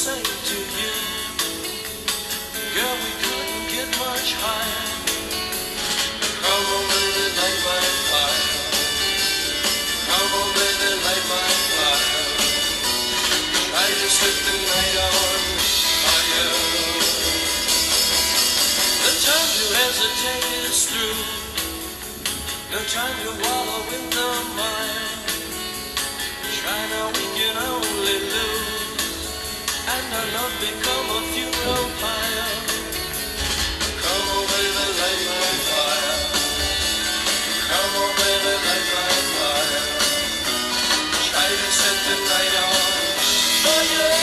say to you, girl, we couldn't get much higher. Come on, baby, light my fire. Come on, baby, light my fire. Try to set the night on fire. The time to hesitate is through. No time to wallow in the mire. Try now, we can only lose, and our love become a funeral pyre. Come on, baby, light my fire. Come on, baby, light my fire. Try to set the night on fire.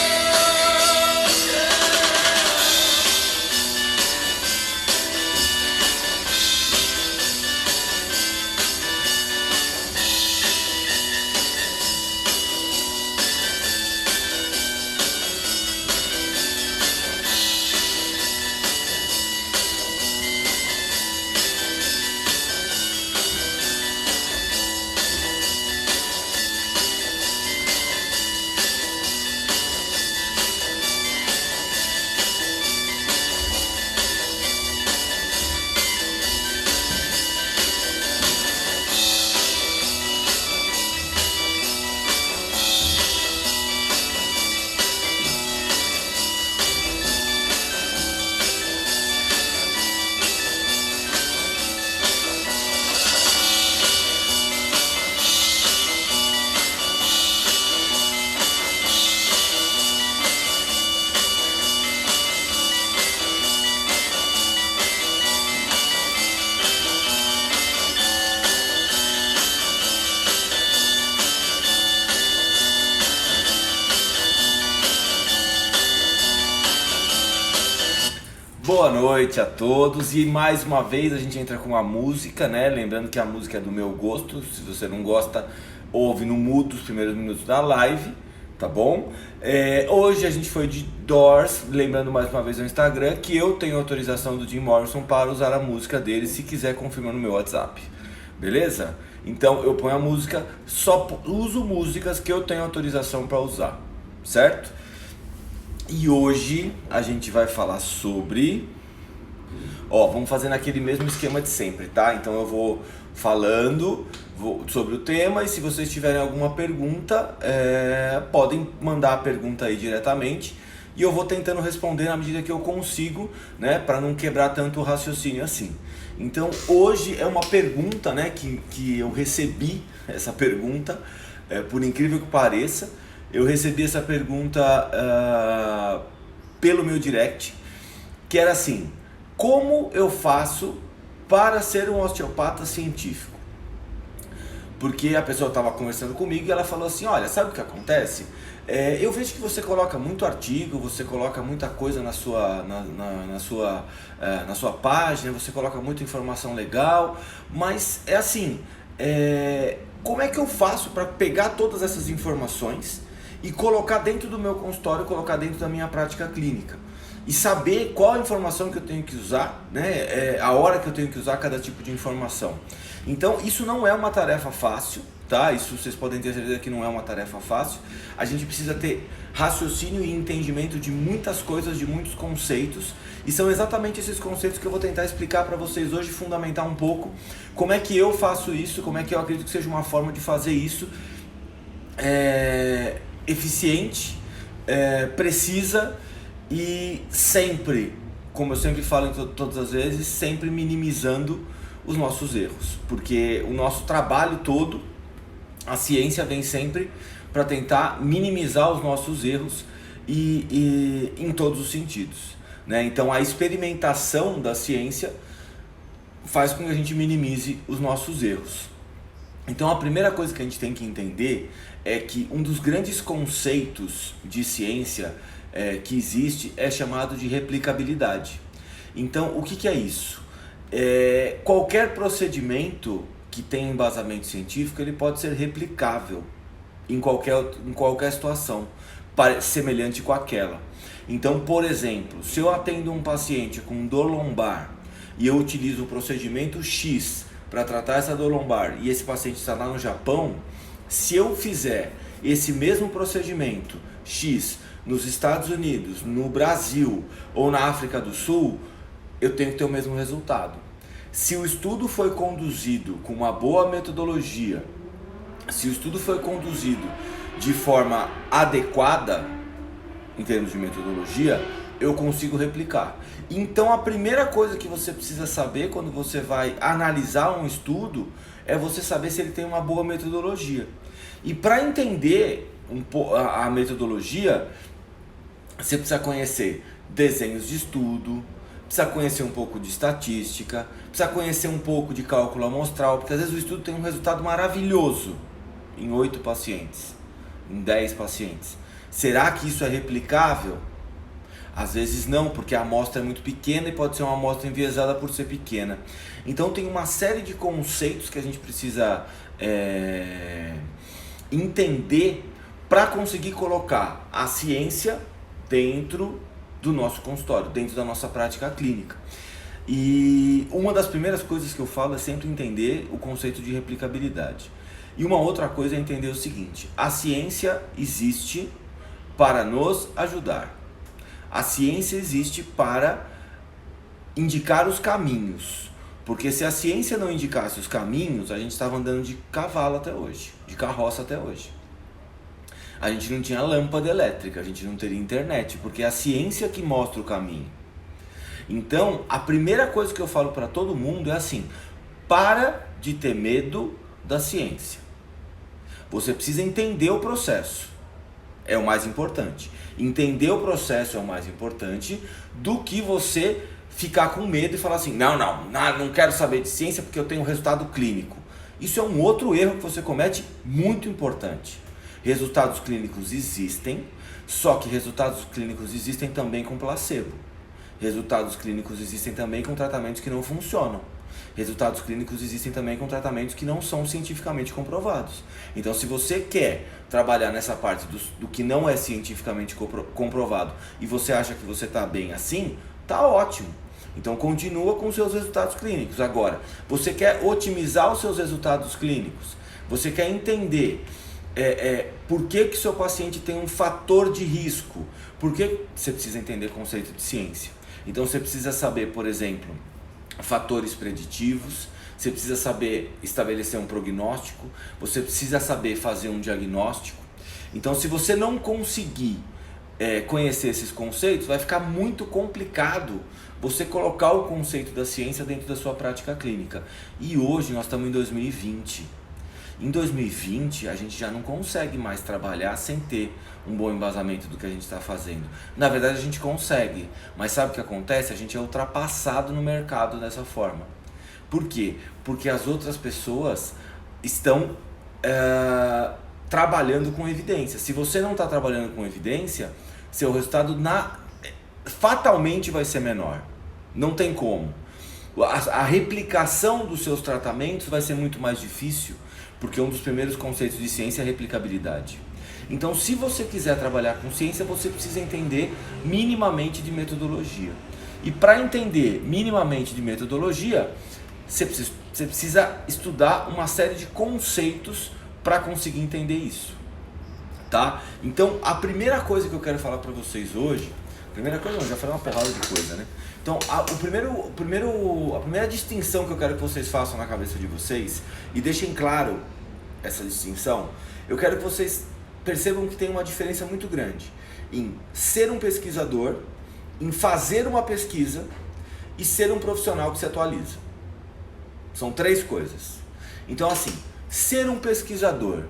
Boa noite a todos e mais uma vez a gente entra com a música, né? Lembrando que a música é do meu gosto, se você não gosta, ouve no mudo os primeiros minutos da live, tá bom? Hoje a gente foi de Doors, lembrando mais uma vez no Instagram que eu tenho autorização do Jim Morrison para usar a música dele, se quiser confirma no meu WhatsApp, beleza? Então eu ponho a música, só uso músicas que eu tenho autorização para usar, certo? E hoje a gente vai falar sobre... vamos fazendo aquele mesmo esquema de sempre, tá? Então eu vou falando sobre o tema e se vocês tiverem alguma pergunta, podem mandar a pergunta aí diretamente e eu vou tentando responder na medida que eu consigo, né? Para não quebrar tanto o raciocínio assim. Então hoje é uma pergunta, né? Que eu recebi essa pergunta, por incrível que pareça. Eu recebi essa pergunta pelo meu direct, que era assim: como eu faço para ser um osteopata científico? Porque a pessoa estava conversando comigo e ela falou assim: olha, sabe o que acontece? Eu vejo que você coloca muito artigo, você coloca muita coisa na sua página, você coloca muita informação legal, mas é assim, como é que eu faço para pegar todas essas informações e colocar dentro do meu consultório, colocar dentro da minha prática clínica e saber qual a informação que eu tenho que usar, né? A hora que eu tenho que usar cada tipo de informação. Então isso não é uma tarefa fácil, tá? Isso vocês podem ter certeza que não é uma tarefa fácil. A gente precisa ter raciocínio e entendimento de muitas coisas, de muitos conceitos, e são exatamente esses conceitos que eu vou tentar explicar para vocês hoje, fundamentar um pouco como é que eu faço isso, como é que eu acredito que seja uma forma de fazer isso eficiente, precisa e sempre, como eu sempre falo todas as vezes, sempre minimizando os nossos erros, porque o nosso trabalho todo, a ciência vem sempre para tentar minimizar os nossos erros e em todos os sentidos, né? Então a experimentação da ciência faz com que a gente minimize os nossos erros. Então a primeira coisa que a gente tem que entender é que um dos grandes conceitos de ciência que existe é chamado de replicabilidade. Então o que é isso? Qualquer procedimento que tem embasamento científico, ele pode ser replicável em qualquer situação semelhante com aquela. Então, por exemplo, se eu atendo um paciente com dor lombar e eu utilizo o procedimento X para tratar essa dor lombar e esse paciente está lá no Japão, se eu fizer esse mesmo procedimento X nos Estados Unidos, no Brasil ou na África do Sul, eu tenho que ter o mesmo resultado. Se o estudo foi conduzido com uma boa metodologia, se o estudo foi conduzido de forma adequada, em termos de metodologia, eu consigo replicar. Então a primeira coisa que você precisa saber quando você vai analisar um estudo é você saber se ele tem uma boa metodologia. E para entender a metodologia, você precisa conhecer desenhos de estudo, precisa conhecer um pouco de estatística, precisa conhecer um pouco de cálculo amostral, porque às vezes o estudo tem um resultado maravilhoso em 8 pacientes, em 10 pacientes. Será que isso é replicável? Às vezes não, porque a amostra é muito pequena e pode ser uma amostra enviesada por ser pequena. Então tem uma série de conceitos que a gente precisa entender para conseguir colocar a ciência dentro do nosso consultório, dentro da nossa prática clínica. E uma das primeiras coisas que eu falo é sempre entender o conceito de replicabilidade. E uma outra coisa é entender o seguinte: a ciência existe para nos ajudar. A ciência existe para indicar os caminhos. Porque se a ciência não indicasse os caminhos, a gente estava andando de cavalo até hoje, de carroça até hoje. A gente não tinha lâmpada elétrica, a gente não teria internet, porque é a ciência que mostra o caminho. Então, a primeira coisa que eu falo para todo mundo é assim: para de ter medo da ciência. Você precisa entender o processo, é o mais importante. Entender o processo é o mais importante do que você ficar com medo e falar assim: não quero saber de ciência porque eu tenho um resultado clínico. Isso é um outro erro que você comete muito importante. Resultados clínicos existem, só que resultados clínicos existem também com placebo. Resultados clínicos existem também com tratamentos que não funcionam. Resultados clínicos existem também com tratamentos que não são cientificamente comprovados. Então, se você quer trabalhar nessa parte do que não é cientificamente comprovado e você acha que você está bem assim, tá ótimo. Então, continua com os seus resultados clínicos. Agora, você quer otimizar os seus resultados clínicos? Você quer entender por que seu paciente tem um fator de risco? Por que você precisa entender o conceito de ciência? Então, você precisa saber, por exemplo, fatores preditivos, você precisa saber estabelecer um prognóstico, você precisa saber fazer um diagnóstico. Então, se você não conseguir conhecer esses conceitos, vai ficar muito complicado você colocar o conceito da ciência dentro da sua prática clínica. E hoje nós estamos em 2020. Em 2020, a gente já não consegue mais trabalhar sem ter um bom embasamento do que a gente está fazendo. Na verdade, a gente consegue, mas sabe o que acontece? A gente é ultrapassado no mercado dessa forma. Por quê? Porque as outras pessoas estão trabalhando com evidência. Se você não está trabalhando com evidência, seu resultado fatalmente vai ser menor. Não tem como. A replicação dos seus tratamentos vai ser muito mais difícil, porque um dos primeiros conceitos de ciência é a replicabilidade. Então, se você quiser trabalhar com ciência, você precisa entender minimamente de metodologia. E para entender minimamente de metodologia, você precisa estudar uma série de conceitos para conseguir entender isso. Tá? Então, a primeira coisa que eu quero falar para vocês hoje, já falei uma porrada de coisa, né? Então, a primeira distinção que eu quero que vocês façam na cabeça de vocês, e deixem claro essa distinção, eu quero que vocês percebam que tem uma diferença muito grande em ser um pesquisador, em fazer uma pesquisa e ser um profissional que se atualiza. São 3 coisas. Então, assim, ser um pesquisador.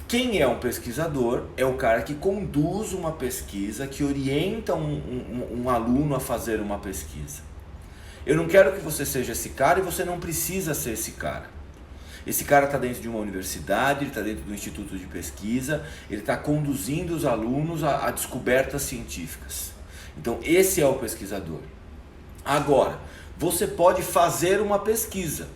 Quem é um pesquisador? É o cara que conduz uma pesquisa, que orienta um aluno a fazer uma pesquisa. Eu não quero que você seja esse cara e você não precisa ser esse cara. Esse cara está dentro de uma universidade, ele está dentro do instituto de pesquisa, ele está conduzindo os alunos a descobertas científicas. Então, esse é o pesquisador. Agora, você pode fazer uma pesquisa.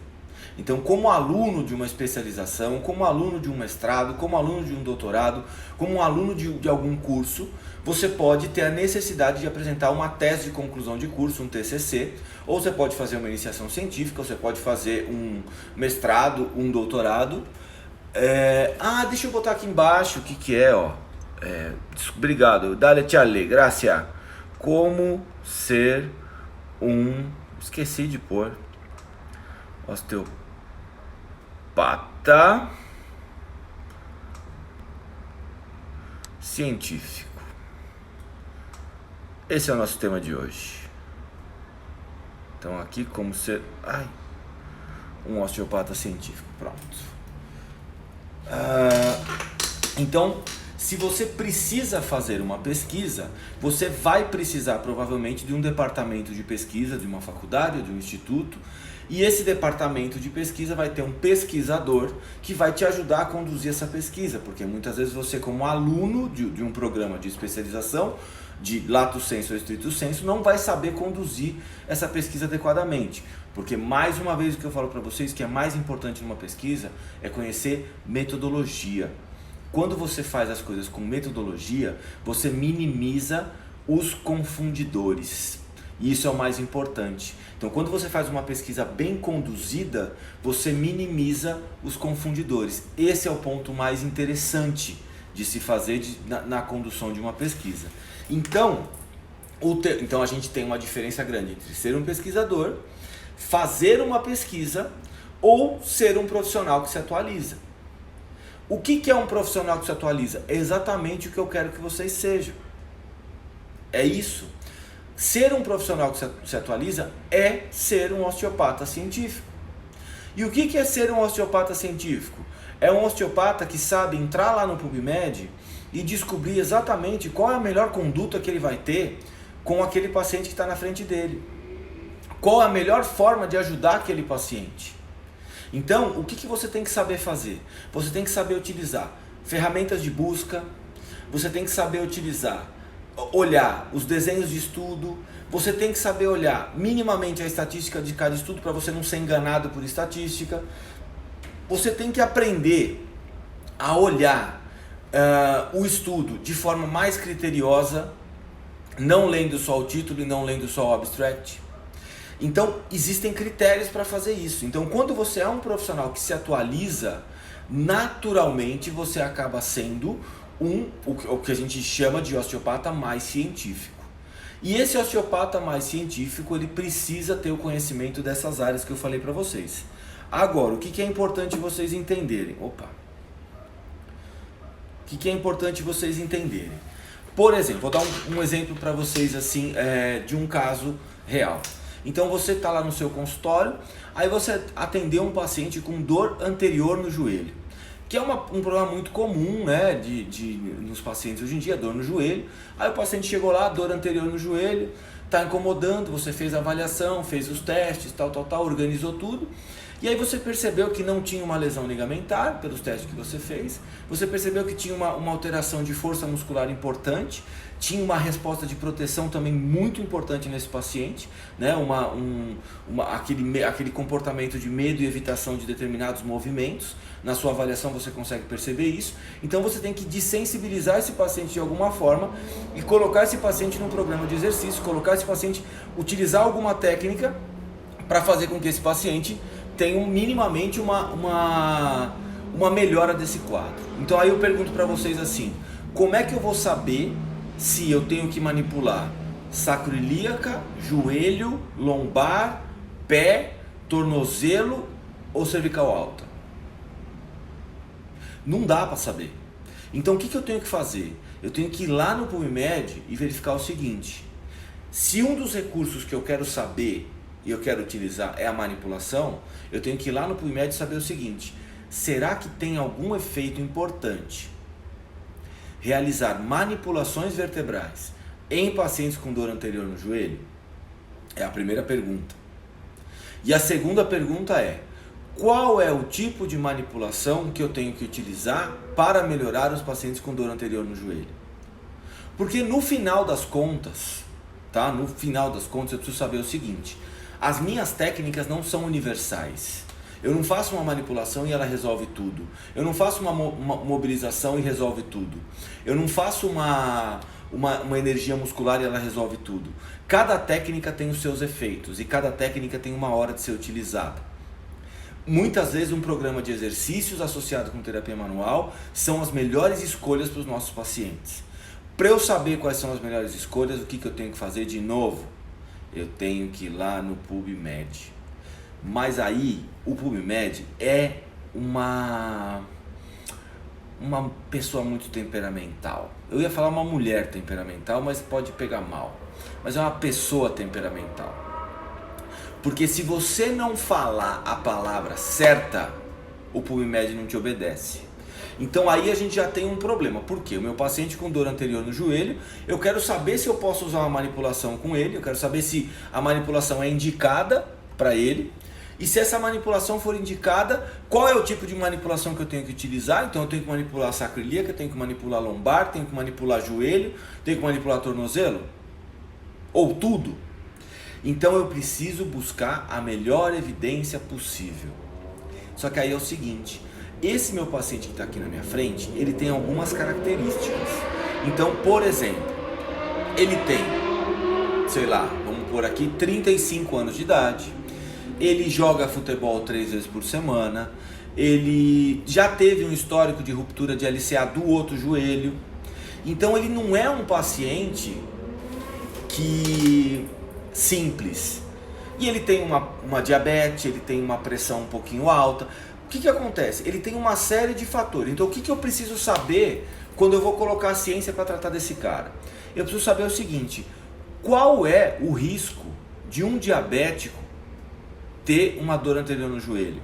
Então, como aluno de uma especialização, como aluno de um mestrado, como aluno de um doutorado, como um aluno de algum curso, você pode ter a necessidade de apresentar uma tese de conclusão de curso, um TCC, ou você pode fazer uma iniciação científica, ou você pode fazer um mestrado, um doutorado. Deixa eu botar aqui embaixo o que é, ó. Obrigado. Dale Charlie, gracias. Como ser um... Esqueci de pôr. Osteopata científico. Esse é o nosso tema de hoje. Então aqui, como ser um osteopata científico. Pronto. Então, se você precisa fazer uma pesquisa, você vai precisar provavelmente de um departamento de pesquisa, de uma faculdade ou de um instituto, e esse departamento de pesquisa vai ter um pesquisador que vai te ajudar a conduzir essa pesquisa, porque muitas vezes você, como aluno de um programa de especialização, de lato sensu ou estrito sensu, não vai saber conduzir essa pesquisa adequadamente. Porque, mais uma vez, o que eu falo para vocês, que é mais importante numa pesquisa é conhecer metodologia. Quando você faz as coisas com metodologia, você minimiza os confundidores. E isso é o mais importante. Então, quando você faz uma pesquisa bem conduzida, você minimiza os confundidores. Esse é o ponto mais interessante de se fazer na condução de uma pesquisa. Então a gente tem uma diferença grande entre ser um pesquisador, fazer uma pesquisa ou ser um profissional que se atualiza. O que é um profissional que se atualiza? É exatamente o que eu quero que vocês sejam. É isso. Ser um profissional que se atualiza é ser um osteopata científico. E o que é ser um osteopata científico? É um osteopata que sabe entrar lá no PubMed e descobrir exatamente qual é a melhor conduta que ele vai ter com aquele paciente que está na frente dele. Qual é a melhor forma de ajudar aquele paciente. Então, o que você tem que saber fazer? Você tem que saber utilizar ferramentas de busca, você tem que saber olhar os desenhos de estudo, você tem que saber olhar minimamente a estatística de cada estudo para você não ser enganado por estatística. Você tem que aprender a olhar o estudo de forma mais criteriosa, não lendo só o título e não lendo só o abstract. Então, existem critérios para fazer isso. Então, quando você é um profissional que se atualiza, naturalmente você acaba sendo o que a gente chama de osteopata mais científico. E esse osteopata mais científico, ele precisa ter o conhecimento dessas áreas que eu falei para vocês. Agora, o que é importante vocês entenderem? O que é importante vocês entenderem? Por exemplo, vou dar um exemplo para vocês assim, de um caso real. Então você está lá no seu consultório, aí você atendeu um paciente com dor anterior no joelho, que é um problema muito comum, né, nos pacientes hoje em dia, dor no joelho. Aí o paciente chegou lá, dor anterior no joelho, está incomodando, você fez a avaliação, fez os testes, tal, organizou tudo. E aí você percebeu que não tinha uma lesão ligamentar, pelos testes que você fez. Você percebeu que tinha uma alteração de força muscular importante, tinha uma resposta de proteção também muito importante nesse paciente, né? Aquele comportamento de medo e evitação de determinados movimentos. Na sua avaliação você consegue perceber isso. Então você tem que desensibilizar esse paciente de alguma forma e colocar esse paciente num programa de exercício, colocar esse paciente, utilizar alguma técnica para fazer com que esse paciente tenha minimamente uma melhora desse quadro. Então aí eu pergunto para vocês assim, como é que eu vou saber se eu tenho que manipular sacroiliaca, joelho, lombar, pé, tornozelo ou cervical alta? Não dá para saber. Então o que eu tenho que fazer? Eu tenho que ir lá no PubMed e verificar o seguinte: se um dos recursos que eu quero saber e eu quero utilizar é a manipulação, eu tenho que ir lá no PubMed e saber o seguinte: será que tem algum efeito importante realizar manipulações vertebrais em pacientes com dor anterior no joelho? É a primeira pergunta. E a segunda pergunta é: qual é o tipo de manipulação que eu tenho que utilizar para melhorar os pacientes com dor anterior no joelho? Porque no final das contas, tá? No final das contas eu preciso saber o seguinte: as minhas técnicas não são universais. Eu não faço uma manipulação e ela resolve tudo. Eu não faço uma mobilização e resolve tudo. Eu não faço uma energia muscular e ela resolve tudo. Cada técnica tem os seus efeitos e cada técnica tem uma hora de ser utilizada. muitas vezes um programa de exercícios associado com terapia manual são as melhores escolhas para os nossos pacientes. Para eu saber quais são as melhores escolhas, o que eu tenho que fazer de novo? Eu tenho que ir lá no PubMed. Mas aí, o PubMed é uma pessoa muito temperamental. Eu ia falar uma mulher temperamental, mas pode pegar mal. Mas é uma pessoa temperamental. Porque se você não falar a palavra certa, o PubMed não te obedece. Então aí a gente já tem um problema. Por quê? O meu paciente com dor anterior no joelho, eu quero saber se eu posso usar uma manipulação com ele, eu quero saber se a manipulação é indicada para ele. E se essa manipulação for indicada, qual é o tipo de manipulação que eu tenho que utilizar? Então eu tenho que manipular a sacroiliaca, tenho que manipular a lombar, tenho que manipular joelho, tenho que manipular tornozelo? Ou tudo? Então eu preciso buscar a melhor evidência possível. Só que aí é o seguinte, esse meu paciente que está aqui na minha frente, ele tem algumas características. Então, por exemplo, ele tem, sei lá, vamos pôr aqui, 35 anos de idade, ele joga futebol 3 vezes por semana, ele já teve um histórico de ruptura de LCA do outro joelho, então ele não é um paciente que simples. E ele tem uma diabetes, ele tem uma pressão um pouquinho alta. O que acontece? Ele tem uma série de fatores. Então o que eu preciso saber quando eu vou colocar a ciência para tratar desse cara? Eu preciso saber o seguinte, qual é o risco de um diabético ter uma dor anterior no joelho?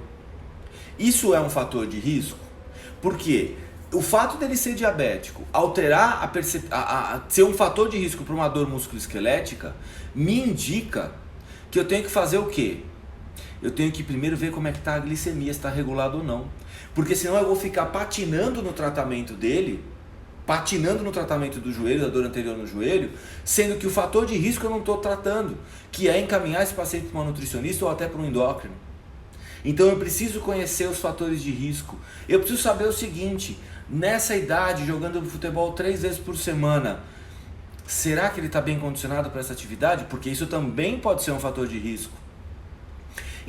Isso é um fator de risco? Porque o fato dele ser diabético, alterar ser um fator de risco para uma dor musculoesquelética, me indica que eu tenho que fazer o quê? Eu tenho que primeiro ver como é que está a glicemia, se está regulado ou não. Porque senão eu vou ficar patinando no tratamento dele, patinando no tratamento do joelho, da dor anterior no joelho, sendo que o fator de risco eu não estou tratando, que é encaminhar esse paciente para uma nutricionista ou até para um endócrino. Então eu preciso conhecer os fatores de risco. Eu preciso saber o seguinte, nessa idade, jogando futebol 3 vezes por semana, será que ele está bem condicionado para essa atividade? Porque isso também pode ser um fator de risco.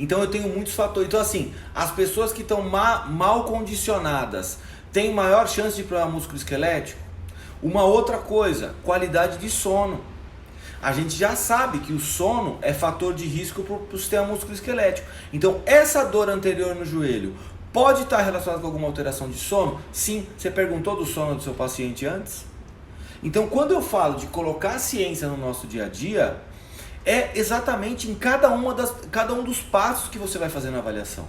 Então eu tenho muitos fatores. Então assim, as pessoas que estão mal condicionadas têm maior chance de problema musculoesquelético. Uma outra coisa, qualidade de sono. A gente já sabe que o sono é fator de risco para o sistema musculoesquelético. Então essa dor anterior no joelho pode estar relacionada com alguma alteração de sono? Sim. Você perguntou do sono do seu paciente antes? Então quando eu falo de colocar a ciência no nosso dia a dia, é exatamente em cada um dos passos que você vai fazer na avaliação.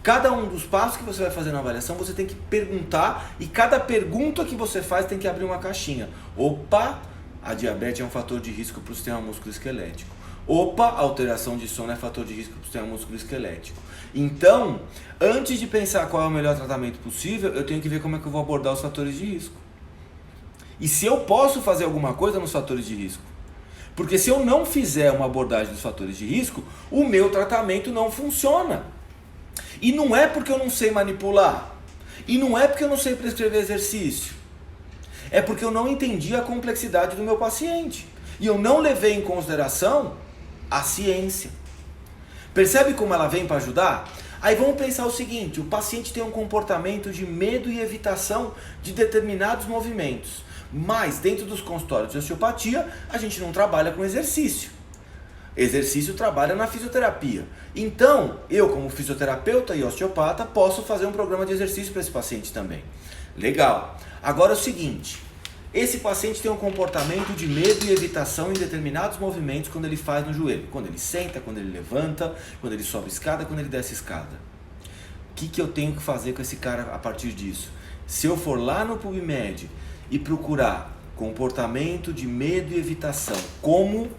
Cada um dos passos que você vai fazer na avaliação, você tem que perguntar, e cada pergunta que você faz tem que abrir uma caixinha. Opa, a diabetes é um fator de risco para o sistema musculoesquelético. Opa, a alteração de sono é fator de risco para o sistema musculoesquelético. Então, antes de pensar qual é o melhor tratamento possível, eu tenho que ver como é que eu vou abordar os fatores de risco. E se eu posso fazer alguma coisa nos fatores de risco. Porque se eu não fizer uma abordagem dos fatores de risco, o meu tratamento não funciona. E não é porque eu não sei manipular. E não é porque eu não sei prescrever exercício. É porque eu não entendi a complexidade do meu paciente. E eu não levei em consideração a ciência. Percebe como ela vem para ajudar? Aí vamos pensar o seguinte, o paciente tem um comportamento de medo e evitação de determinados movimentos. Mas dentro dos consultórios de osteopatia, a gente não trabalha com exercício. Exercício trabalha na fisioterapia. Então, eu como fisioterapeuta e osteopata, posso fazer um programa de exercício para esse paciente também. Legal. Agora é o seguinte, esse paciente tem um comportamento de medo e evitação em determinados movimentos quando ele faz no joelho. Quando ele senta, quando ele levanta, quando ele sobe escada, quando ele desce escada. O que eu tenho que fazer com esse cara a partir disso? Se eu for lá no PubMed e procurar comportamento de medo e evitação, como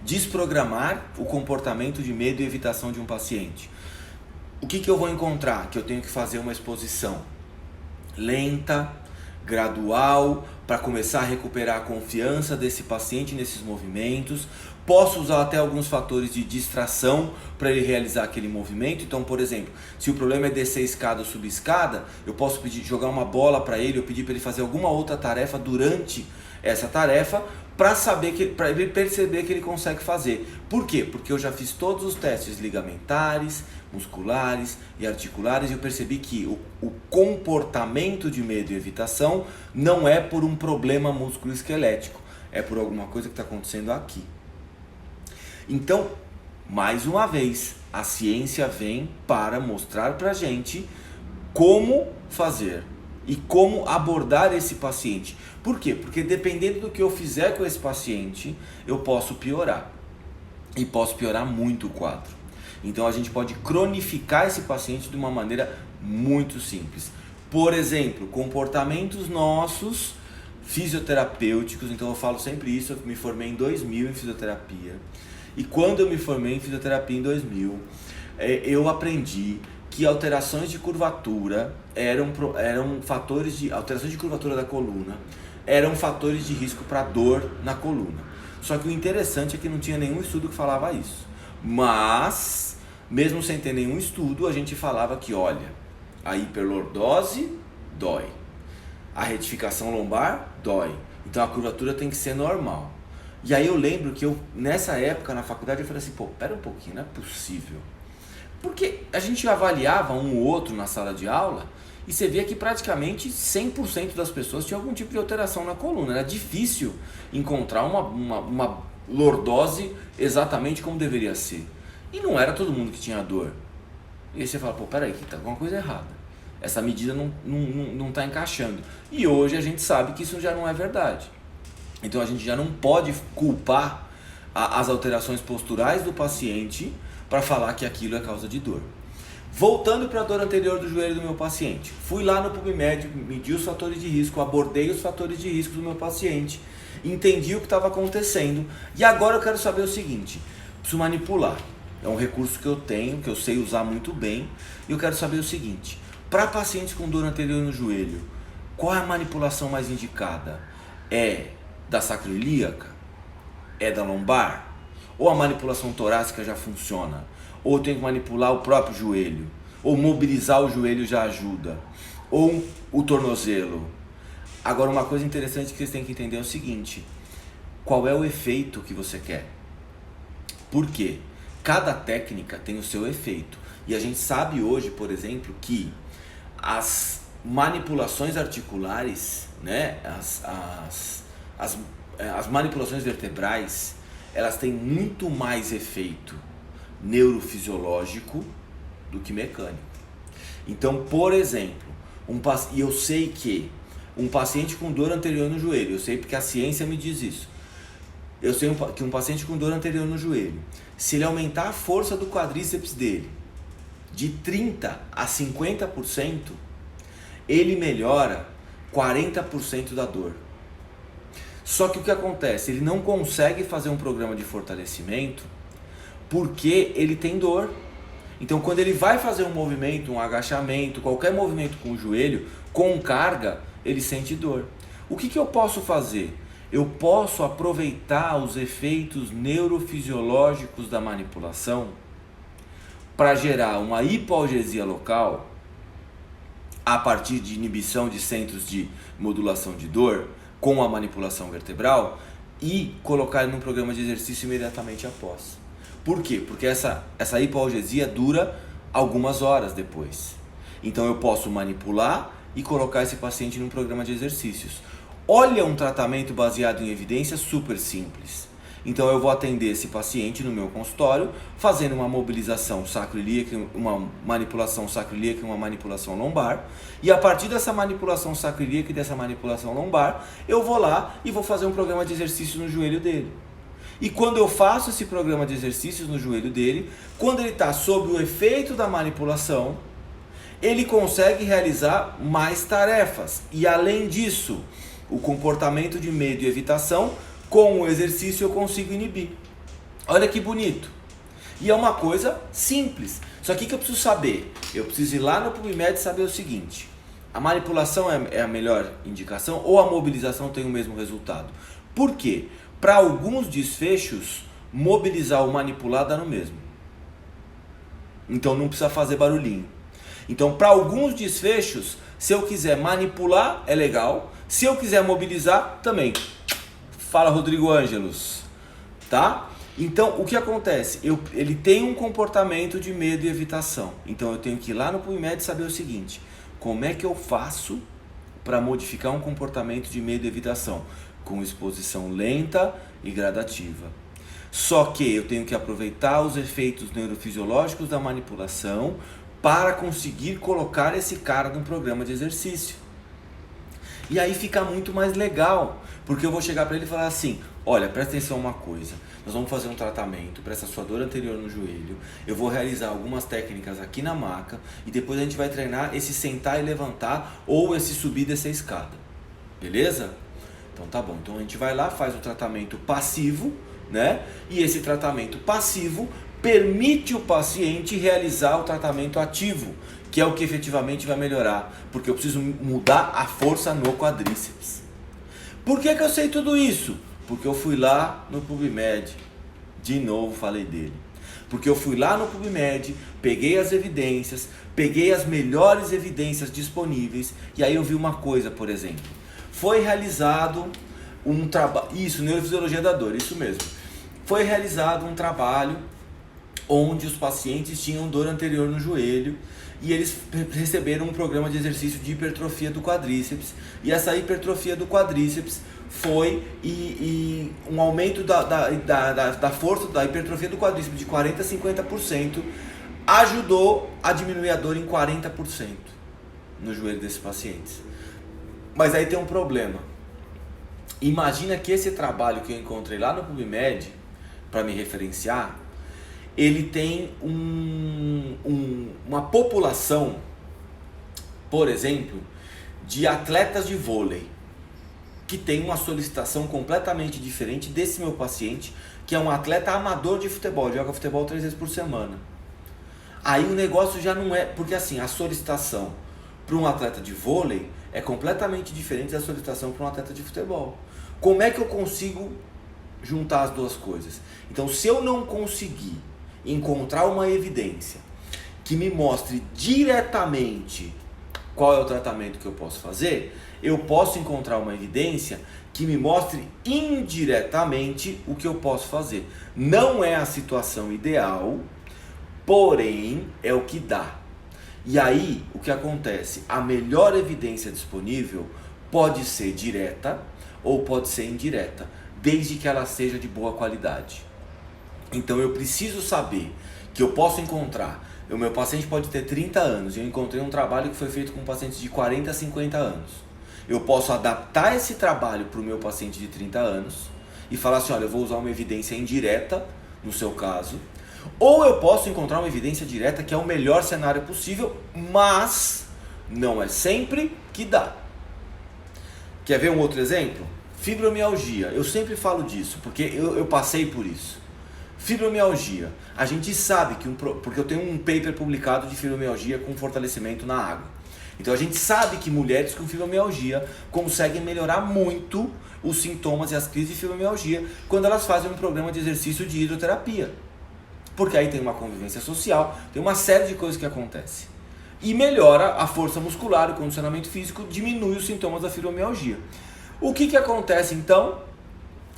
desprogramar o comportamento de medo e evitação de um paciente, o que eu vou encontrar? Que eu tenho que fazer uma exposição lenta, gradual, para começar a recuperar a confiança desse paciente nesses movimentos. Posso usar até alguns fatores de distração para ele realizar aquele movimento. Então, por exemplo, se o problema é descer escada ou subir escada, eu posso jogar uma bola para ele, ou pedir para ele fazer alguma outra tarefa durante essa tarefa, para ele perceber que ele consegue fazer. Por quê? Porque eu já fiz todos os testes ligamentares, musculares e articulares e eu percebi que o comportamento de medo e evitação não é por um problema musculoesquelético, é por alguma coisa que está acontecendo aqui. Então, mais uma vez, a ciência vem para mostrar para a gente como fazer e como abordar esse paciente. Por quê? Porque dependendo do que eu fizer com esse paciente, eu posso piorar. E posso piorar muito o quadro. Então a gente pode cronificar esse paciente de uma maneira muito simples. Por exemplo, comportamentos nossos fisioterapêuticos. Então eu falo sempre isso, eu me formei em 2000 em fisioterapia. E quando eu me formei em fisioterapia em 2000, eu aprendi que alterações de curvatura eram fatores de alterações de curvatura da coluna, eram fatores de risco para dor na coluna. Só que o interessante é que não tinha nenhum estudo que falava isso. Mas, mesmo sem ter nenhum estudo, a gente falava que, olha, a hiperlordose dói, a retificação lombar dói, então a curvatura tem que ser normal. E aí eu lembro que nessa época, na faculdade, eu falei assim, pô, pera um pouquinho, não é possível. Porque a gente avaliava um ou outro na sala de aula e você via que praticamente 100% das pessoas tinham algum tipo de alteração na coluna. Era difícil encontrar uma lordose exatamente como deveria ser. E não era todo mundo que tinha dor. E aí você fala, pô, peraí, que tá alguma coisa errada. Essa medida não tá encaixando. E hoje a gente sabe que isso já não é verdade. Então a gente já não pode culpar as alterações posturais do paciente para falar que aquilo é causa de dor. Voltando para a dor anterior do joelho do meu paciente, fui lá no PubMed, medi os fatores de risco, abordei os fatores de risco do meu paciente, entendi o que estava acontecendo e agora eu quero saber o seguinte, preciso manipular, é um recurso que eu tenho, que eu sei usar muito bem e eu quero saber o seguinte, para pacientes com dor anterior no joelho, qual é a manipulação mais indicada? É da sacroiliaca? É da lombar? Ou a manipulação torácica já funciona? Ou eu tenho que manipular o próprio joelho? Ou mobilizar o joelho já ajuda? Ou o tornozelo? Agora uma coisa interessante que vocês têm que entender é o seguinte. Qual é o efeito que você quer? Por quê? Cada técnica tem o seu efeito. E a gente sabe hoje, por exemplo, que as manipulações articulares, né? As manipulações vertebrais, elas têm muito mais efeito neurofisiológico do que mecânico. Então, por exemplo, e eu sei que um paciente com dor anterior no joelho, eu sei porque a ciência me diz isso, eu sei que um paciente com dor anterior no joelho, se ele aumentar a força do quadríceps dele de 30% a 50%, ele melhora 40% da dor. Só que o que acontece? Ele não consegue fazer um programa de fortalecimento porque ele tem dor. Então quando ele vai fazer um movimento, um agachamento, qualquer movimento com o joelho, com carga, ele sente dor. O que eu posso fazer? Eu posso aproveitar os efeitos neurofisiológicos da manipulação para gerar uma hipoalgesia local a partir de inibição de centros de modulação de dor com a manipulação vertebral e colocar ele num programa de exercício imediatamente após. Por quê? Porque essa hipoalgesia dura algumas horas depois. Então eu posso manipular e colocar esse paciente num programa de exercícios. Olha um tratamento baseado em evidência super simples. Então eu vou atender esse paciente no meu consultório, fazendo uma mobilização sacroiliaca, uma manipulação sacroiliaca e uma manipulação lombar. E a partir dessa manipulação sacroiliaca e dessa manipulação lombar, eu vou lá e vou fazer um programa de exercício no joelho dele. E quando eu faço esse programa de exercícios no joelho dele, quando ele está sob o efeito da manipulação, ele consegue realizar mais tarefas. E além disso, o comportamento de medo e evitação, com o exercício eu consigo inibir. Olha que bonito. E é uma coisa simples. Só que o que eu preciso saber? Eu preciso ir lá no PubMed e saber o seguinte. A manipulação é a melhor indicação ou a mobilização tem o mesmo resultado? Por quê? Para alguns desfechos, mobilizar ou manipular dá no mesmo. Então não precisa fazer barulhinho. Então para alguns desfechos, se eu quiser manipular é legal. Se eu quiser mobilizar, também. Fala, Rodrigo Ângelos, tá? Então, o que acontece? Ele tem um comportamento de medo e evitação. Então, eu tenho que ir lá no PubMed e saber o seguinte: como é que eu faço para modificar um comportamento de medo e evitação? Com exposição lenta e gradativa. Só que eu tenho que aproveitar os efeitos neurofisiológicos da manipulação para conseguir colocar esse cara num programa de exercício. E aí fica muito mais legal, porque eu vou chegar para ele e falar assim: olha, presta atenção uma coisa, nós vamos fazer um tratamento para essa sua dor anterior no joelho, eu vou realizar algumas técnicas aqui na maca e depois a gente vai treinar esse sentar e levantar ou esse subir e descer a escada, beleza? Então tá bom, então a gente vai lá, faz o tratamento passivo, né? E esse tratamento passivo permite o paciente realizar o tratamento ativo, que é o que efetivamente vai melhorar, porque eu preciso mudar a força no quadríceps. Por que eu sei tudo isso? Porque eu fui lá no PubMed, de novo falei dele. Porque eu fui lá no PubMed, peguei as evidências, peguei as melhores evidências disponíveis, e aí eu vi uma coisa, por exemplo. Foi realizado um trabalho, isso, neurofisiologia da dor, isso mesmo. Foi realizado um trabalho onde os pacientes tinham dor anterior no joelho e eles receberam um programa de exercício de hipertrofia do quadríceps, e essa hipertrofia do quadríceps foi um aumento da força da hipertrofia do quadríceps de 40% a 50%, ajudou a diminuir a dor em 40% no joelho desses pacientes. Mas aí tem um problema. Imagina que esse trabalho que eu encontrei lá no PubMed, para me referenciar, ele tem uma população, por exemplo, de atletas de vôlei, que tem uma solicitação completamente diferente desse meu paciente, que é um atleta amador de futebol, joga futebol 3 vezes por semana. Aí o negócio já não é, porque assim, a solicitação para um atleta de vôlei é completamente diferente da solicitação para um atleta de futebol. Como é que eu consigo juntar as duas coisas? Então, se eu não conseguir encontrar uma evidência que me mostre diretamente qual é o tratamento que eu posso fazer, eu posso encontrar uma evidência que me mostre indiretamente o que eu posso fazer. Não é a situação ideal, porém é o que dá. E aí, o que acontece? A melhor evidência disponível pode ser direta ou pode ser indireta, desde que ela seja de boa qualidade. Então eu preciso saber que eu posso encontrar, o meu paciente pode ter 30 anos, e eu encontrei um trabalho que foi feito com pacientes de 40 a 50 anos. Eu posso adaptar esse trabalho para o meu paciente de 30 anos e falar assim: olha, eu vou usar uma evidência indireta no seu caso, ou eu posso encontrar uma evidência direta, que é o melhor cenário possível, mas não é sempre que dá. Quer ver um outro exemplo? Fibromialgia. Eu sempre falo disso, porque eu passei por isso. Fibromialgia. A gente sabe que, porque eu tenho um paper publicado de fibromialgia com fortalecimento na água. Então a gente sabe que mulheres com fibromialgia conseguem melhorar muito os sintomas e as crises de fibromialgia quando elas fazem um programa de exercício de hidroterapia. Porque aí tem uma convivência social, tem uma série de coisas que acontecem. E melhora a força muscular, o condicionamento físico, diminui os sintomas da fibromialgia. O que acontece então?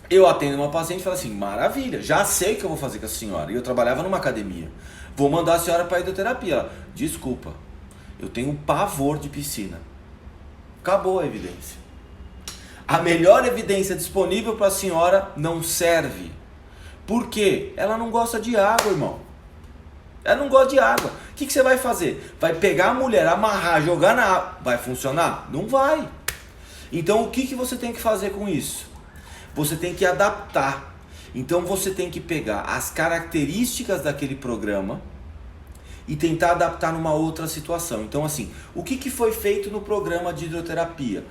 Eu atendo uma paciente e falo assim: maravilha, já sei o que eu vou fazer com a senhora. E eu trabalhava numa academia. Vou mandar a senhora para a hidroterapia. Ela: desculpa, eu tenho um pavor de piscina. Acabou a evidência. A melhor evidência disponível para a senhora não serve. Por quê? Ela não gosta de água, irmão. Ela não gosta de água. O que você vai fazer? Vai pegar a mulher, amarrar, jogar na água. Vai funcionar? Não vai. Então o que você tem que fazer com isso? Você tem que adaptar. Então você tem que pegar as características daquele programa e tentar adaptar numa outra situação. Então assim, o que foi feito no programa de hidroterapia?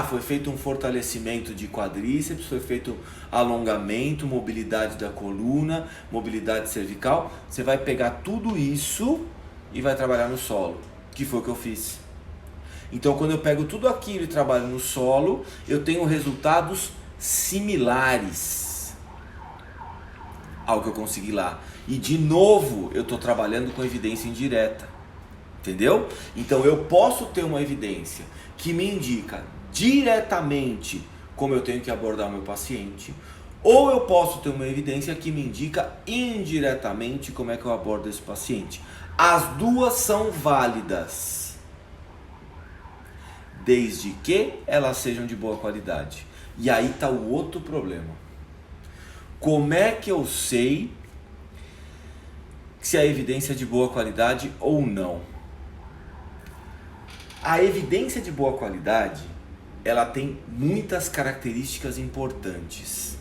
Foi feito um fortalecimento de quadríceps, foi feito alongamento, mobilidade da coluna, mobilidade cervical. Você vai pegar tudo isso e vai trabalhar no solo, que foi o que eu fiz. Então quando eu pego tudo aquilo e trabalho no solo, eu tenho resultados similares ao que eu consegui lá. E de novo eu estou trabalhando com evidência indireta, entendeu? Então eu posso ter uma evidência que me indica diretamente como eu tenho que abordar o meu paciente, ou eu posso ter uma evidência que me indica indiretamente como é que eu abordo esse paciente. As duas são válidas, desde que elas sejam de boa qualidade. E aí está o outro problema. Como é que eu sei se a evidência é de boa qualidade ou não? A evidência de boa qualidade, ela tem muitas características importantes.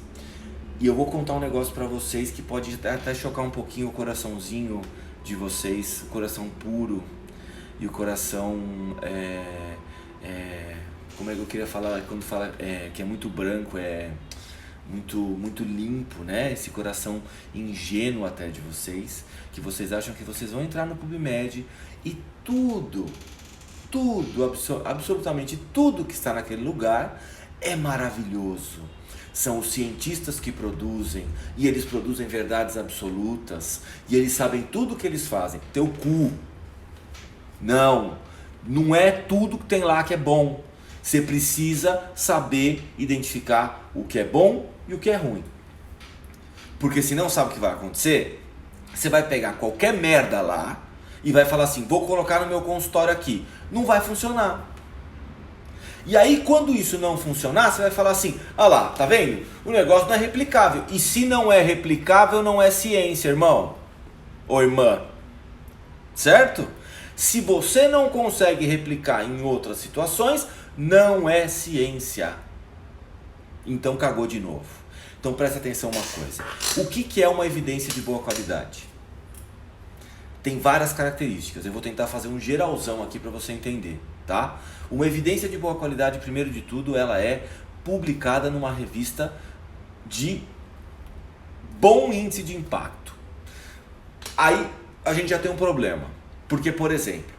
E eu vou contar um negócio para vocês que pode até chocar um pouquinho o coraçãozinho de vocês, o coração puro e o coração, como é que eu queria falar, quando fala que é muito branco, muito limpo, né? Esse coração ingênuo até de vocês, que vocês acham que vocês vão entrar no PubMed e absolutamente tudo que está naquele lugar é maravilhoso. São os cientistas que produzem, e eles produzem verdades absolutas, e eles sabem tudo o que eles fazem. Teu cu. Não é tudo que tem lá que é bom. Você precisa saber identificar o que é bom e o que é ruim. Porque se não sabe o que vai acontecer, você vai pegar qualquer merda lá e vai falar assim, vou colocar no meu consultório aqui. Não vai funcionar. E aí quando isso não funcionar, você vai falar assim, olha lá, tá vendo? O negócio não é replicável. E se não é replicável, não é ciência, irmão. Ou irmã. Certo? Se você não consegue replicar em outras situações, não é ciência. Então cagou de novo. Então presta atenção uma coisa. O que é uma evidência de boa qualidade? Tem várias características. Eu vou tentar fazer um geralzão aqui para você entender, tá? Uma evidência de boa qualidade, primeiro de tudo, ela é publicada numa revista de bom índice de impacto. Aí a gente já tem um problema. Porque, por exemplo,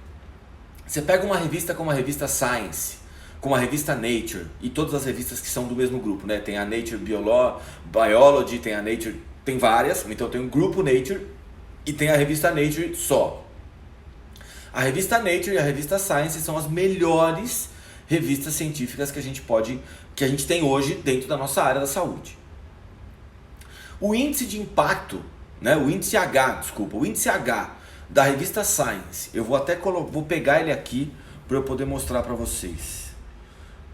você pega uma revista como a revista Science, como a revista Nature, e todas as revistas que são do mesmo grupo, né? Tem a Nature Biology, tem a Nature, tem várias, então tem o grupo Nature e tem a revista Nature só. A revista Nature e a revista Science são as melhores revistas científicas que a gente tem hoje dentro da nossa área da saúde. O índice de impacto, né? O índice H da revista Science, eu vou pegar ele aqui para eu poder mostrar para vocês.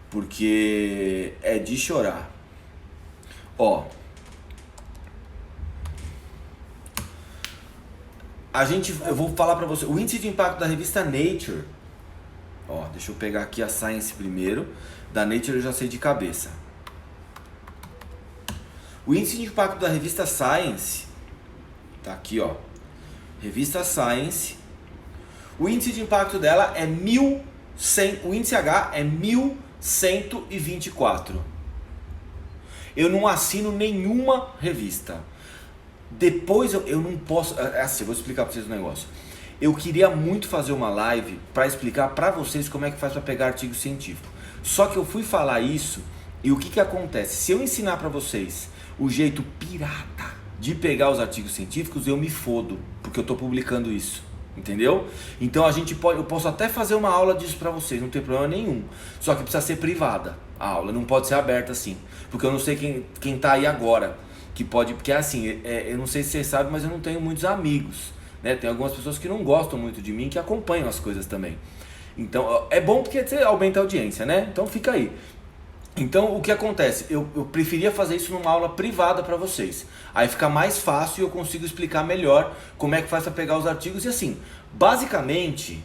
Porque é de chorar. Ó. Eu vou falar pra você. O índice de impacto da revista Nature. Ó, deixa eu pegar aqui a Science primeiro. Da Nature eu já sei de cabeça. O índice de impacto da revista Science. Tá aqui, ó. Revista Science. O índice de impacto dela é 1100. O índice H é 1124. Eu não assino nenhuma revista. Depois eu não posso. Assim, eu vou explicar para vocês um negócio. Eu queria muito fazer uma live para explicar para vocês como é que faz para pegar artigo científico. Só que eu fui falar isso e o que acontece? Se eu ensinar para vocês o jeito pirata de pegar os artigos científicos, eu me fodo, porque eu estou publicando isso. Entendeu? Então eu posso até fazer uma aula disso pra vocês, não tem problema nenhum. Só que precisa ser privada a aula, não pode ser aberta assim. Porque eu não sei quem tá aí agora. Porque assim, eu não sei se vocês sabem, mas eu não tenho muitos amigos, né? Tem algumas pessoas que não gostam muito de mim, que acompanham as coisas também. Então é bom porque você aumenta a audiência, né? Então fica aí. Então o que acontece? Eu preferia fazer isso numa aula privada para vocês. Aí fica mais fácil e eu consigo explicar melhor como é que faz para pegar os artigos. E assim, basicamente,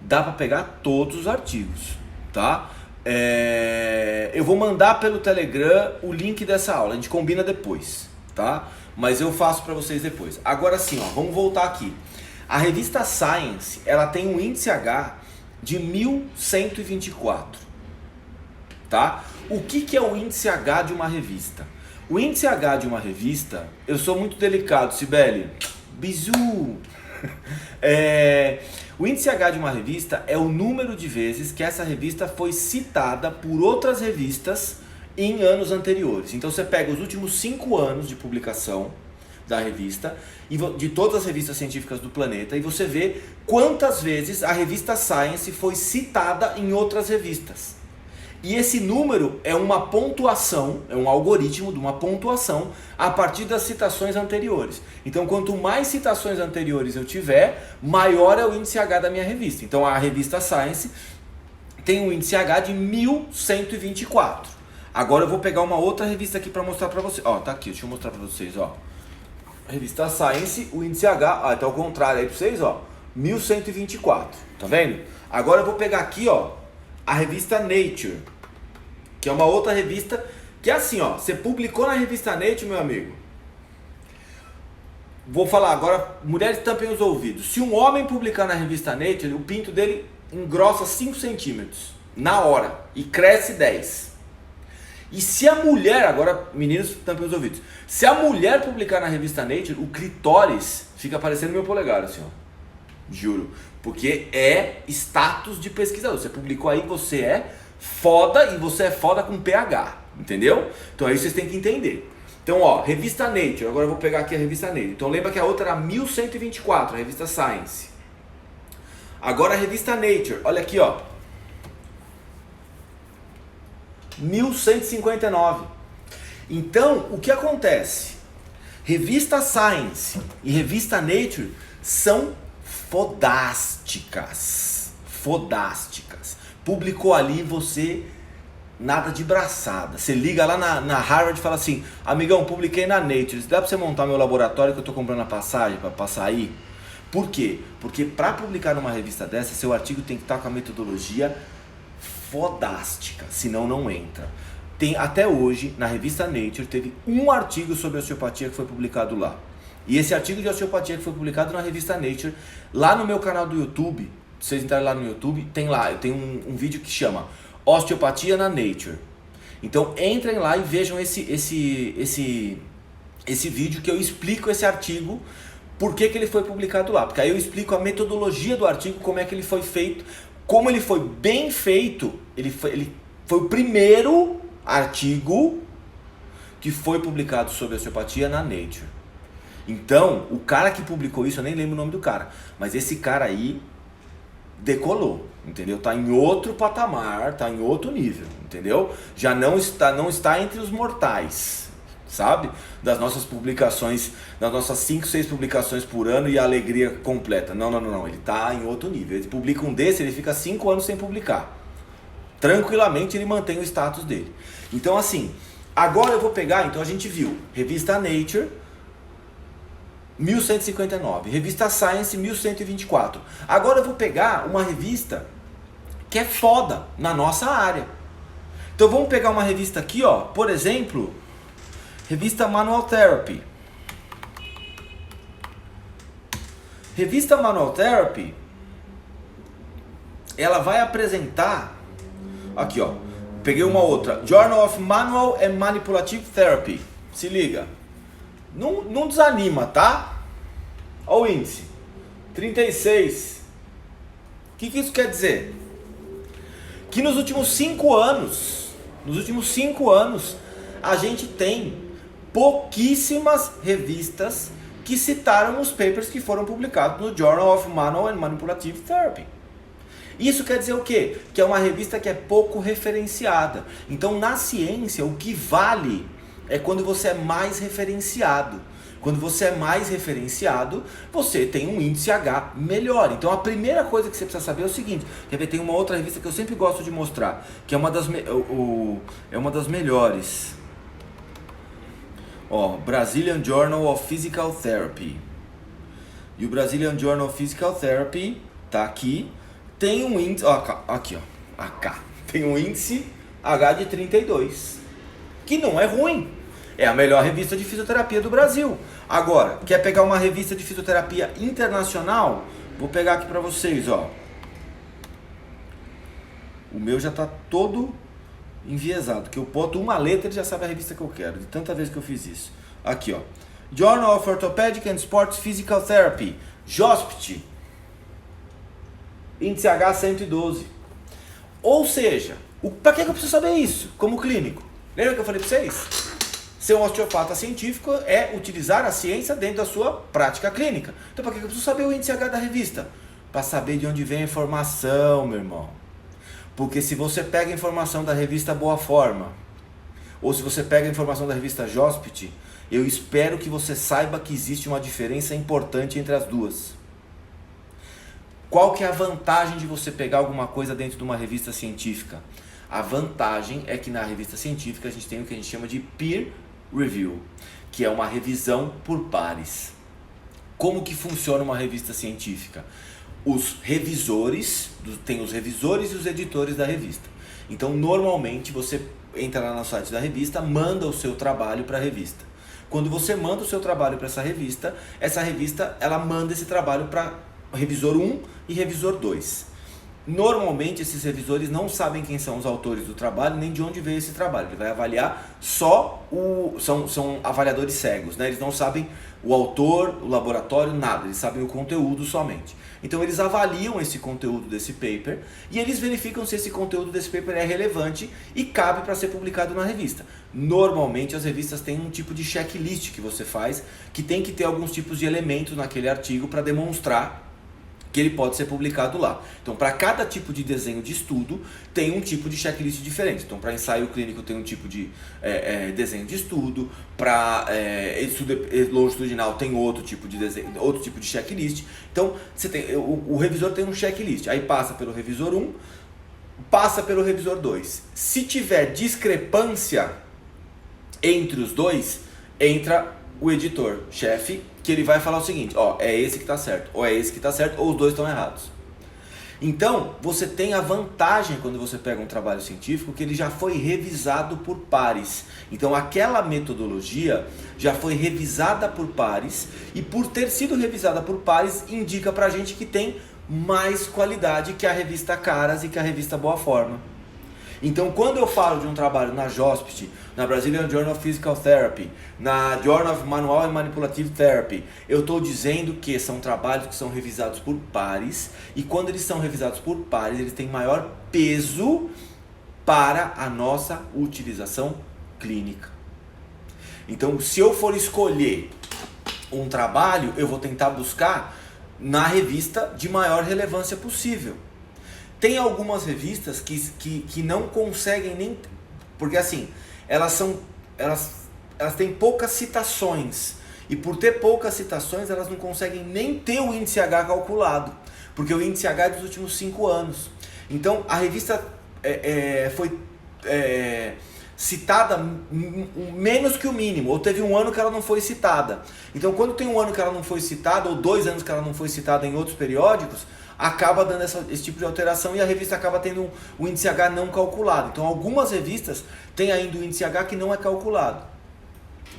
dá para pegar todos os artigos, tá? Eu vou mandar pelo Telegram o link dessa aula, a gente combina depois, tá? Mas eu faço para vocês depois. Agora sim, ó, vamos voltar aqui. A revista Science, ela tem um índice H de 1124, tá? O que é o índice H de uma revista? O índice H de uma revista, eu sou muito delicado, Cibele, bizu. O índice H de uma revista é o número de vezes que essa revista foi citada por outras revistas em anos anteriores. Então você pega os últimos 5 anos de publicação da revista, de todas as revistas científicas do planeta, e você vê quantas vezes a revista Science foi citada em outras revistas. E esse número é uma pontuação, é um algoritmo de uma pontuação a partir das citações anteriores. Então, quanto mais citações anteriores eu tiver, maior é o índice H da minha revista. Então, a revista Science tem um índice H de 1124. Agora eu vou pegar uma outra revista aqui para mostrar para vocês. Ó, tá aqui, deixa eu mostrar para vocês, ó. A revista Science, o índice H, tá ao contrário aí para vocês, ó. 1124, tá vendo? Agora eu vou pegar aqui, ó, a revista Nature, que é uma outra revista que é assim, ó, você publicou na revista Nature, meu amigo. Vou falar agora, mulheres tampem os ouvidos. Se um homem publicar na revista Nature, o pinto dele engrossa 5 centímetros na hora e cresce 10. E se a mulher, agora meninos tampem os ouvidos, se a mulher publicar na revista Nature, o clitóris fica parecendo meu polegar, assim, ó. Juro. Porque é status de pesquisador. Você publicou aí, você é foda e você é foda com PH. Entendeu? Então aí vocês têm que entender. Então, ó, revista Nature. Agora eu vou pegar aqui a revista Nature. Então lembra que a outra era 1124, a revista Science. Agora a revista Nature. Olha aqui, ó. 1159. Então, o que acontece? Revista Science e revista Nature são fodásticas. Fodásticas. Publicou ali, você nada de braçada. Você liga lá na Harvard e fala assim: amigão, publiquei na Nature. Dá pra você montar meu laboratório que eu tô comprando a passagem pra passar aí? Por quê? Porque para publicar numa revista dessa, seu artigo tem que estar com a metodologia fodástica, senão não entra. Tem até hoje, na revista Nature, teve um artigo sobre osteopatia que foi publicado lá. E esse artigo de osteopatia que foi publicado na revista Nature, lá no meu canal do YouTube, se vocês entrarem lá no YouTube, tem lá, eu tenho um vídeo que chama Osteopatia na Nature. Então entrem lá e vejam esse vídeo que eu explico esse artigo, por que ele foi publicado lá. Porque aí eu explico a metodologia do artigo, como é que ele foi feito, como ele foi bem feito. Ele foi o primeiro artigo que foi publicado sobre osteopatia na Nature. Então, o cara que publicou isso, eu nem lembro o nome do cara, mas esse cara aí decolou, entendeu? Tá em outro patamar, tá em outro nível, entendeu? Já não está entre os mortais, sabe? Das nossas publicações, das nossas 5, 6 publicações por ano e a alegria completa. Não, ele tá em outro nível. Ele publica um desse, ele fica 5 anos sem publicar. Tranquilamente ele mantém o status dele. Então assim, agora eu vou pegar, então a gente viu, revista Nature, 1159, revista Science, 1124. Agora eu vou pegar uma revista que é foda na nossa área. Então vamos pegar uma revista aqui, ó, por exemplo, revista Manual Therapy. Revista Manual Therapy, ela vai apresentar, aqui ó, peguei uma outra, Journal of Manual and Manipulative Therapy. Se liga. Não desanima, tá? Olha o índice. 36. O que isso quer dizer? Que nos últimos 5 anos, a gente tem pouquíssimas revistas que citaram os papers que foram publicados no Journal of Manual and Manipulative Therapy. Isso quer dizer o quê? Que é uma revista que é pouco referenciada. Então, na ciência, o que vale é quando você é mais referenciado. Quando você é mais referenciado, você tem um índice H melhor. Então a primeira coisa que você precisa saber é o seguinte: quer ver, tem uma outra revista que eu sempre gosto de mostrar, que é uma das melhores. Ó, Brazilian Journal of Physical Therapy. E o Brazilian Journal of Physical Therapy tá aqui. Tem um índice, ó, aqui, ó, AK. Tem um índice H de 32, que não é ruim. É a melhor revista de fisioterapia do Brasil. Agora, quer pegar uma revista de fisioterapia internacional? Vou pegar aqui para vocês, ó. O meu já tá todo enviesado, que eu boto uma letra e já sabe a revista que eu quero, de tanta vez que eu fiz isso. Aqui, ó. Journal of Orthopedic and Sports Physical Therapy, JOSPT. Índice H 112. Ou seja, para que eu preciso saber isso como clínico? Lembra que eu falei para vocês? Ser um osteopata científico é utilizar a ciência dentro da sua prática clínica. Então, para que eu preciso saber o índice H da revista? Para saber de onde vem a informação, meu irmão. Porque se você pega a informação da revista Boa Forma, ou se você pega a informação da revista Jospit, eu espero que você saiba que existe uma diferença importante entre as duas. Qual que é a vantagem de você pegar alguma coisa dentro de uma revista científica? A vantagem é que na revista científica a gente tem o que a gente chama de peer review, que é uma revisão por pares. Como que funciona uma revista científica? Os revisores, tem os revisores e os editores da revista. Então normalmente você entra lá no site da revista, manda o seu trabalho para a revista. Quando você manda o seu trabalho para essa revista ela manda esse trabalho para revisor 1 e revisor 2. Normalmente esses revisores não sabem quem são os autores do trabalho, nem de onde veio esse trabalho. Ele vai avaliar só são avaliadores cegos, né? Eles não sabem o autor, o laboratório, nada. Eles sabem o conteúdo somente. Então eles avaliam esse conteúdo desse paper e eles verificam se esse conteúdo desse paper é relevante e cabe para ser publicado na revista. Normalmente as revistas têm um tipo de checklist que você faz, que tem que ter alguns tipos de elementos naquele artigo para demonstrar que ele pode ser publicado lá. Então, para cada tipo de desenho de estudo, tem um tipo de checklist diferente. Então, para ensaio clínico tem um tipo de desenho de estudo, para estudo longitudinal tem outro tipo de desenho, outro tipo de checklist. Então, você tem, o revisor tem um checklist, aí passa pelo revisor 1, passa pelo revisor 2. Se tiver discrepância entre os dois, entra o editor-chefe, que ele vai falar o seguinte, ó, é esse que está certo, ou é esse que está certo, ou os dois estão errados. Então, você tem a vantagem quando você pega um trabalho científico que ele já foi revisado por pares. Então, aquela metodologia já foi revisada por pares e por ter sido revisada por pares, indica pra gente que tem mais qualidade que a revista Caras e que a revista Boa Forma. Então, quando eu falo de um trabalho na Jospit, na Brazilian Journal of Physical Therapy, na Journal of Manual and Manipulative Therapy, eu estou dizendo que são trabalhos que são revisados por pares, e quando eles são revisados por pares, eles têm maior peso para a nossa utilização clínica. Então, se eu for escolher um trabalho, eu vou tentar buscar na revista de maior relevância possível. Tem algumas revistas que não conseguem nem... Porque assim, elas têm poucas citações. E por ter poucas citações, elas não conseguem nem ter o índice H calculado. Porque o índice H é dos últimos 5 anos. Então, a revista foi citada menos que o mínimo. Ou teve um ano que ela não foi citada. Então, quando tem um ano que ela não foi citada, ou 2 anos que ela não foi citada em outros periódicos, acaba dando esse tipo de alteração e a revista acaba tendo o índice H não calculado. Então algumas revistas têm ainda o índice H que não é calculado.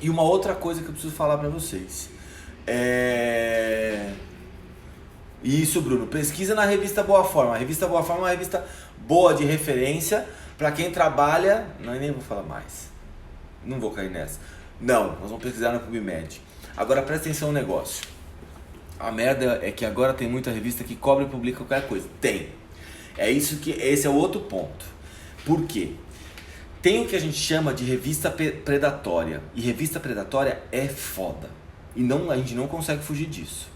E uma outra coisa que eu preciso falar para vocês. Isso, Bruno. Pesquisa na revista Boa Forma. A revista Boa Forma é uma revista boa de referência para quem trabalha... Não, nem vou falar mais. Não vou cair nessa. Não, nós vamos pesquisar na PubMed. Agora presta atenção no negócio. A merda é que agora tem muita revista que cobra e publica qualquer coisa. Tem. Esse é o outro ponto. Por quê? Tem o que a gente chama de revista predatória. E revista predatória é foda. E a gente não consegue fugir disso.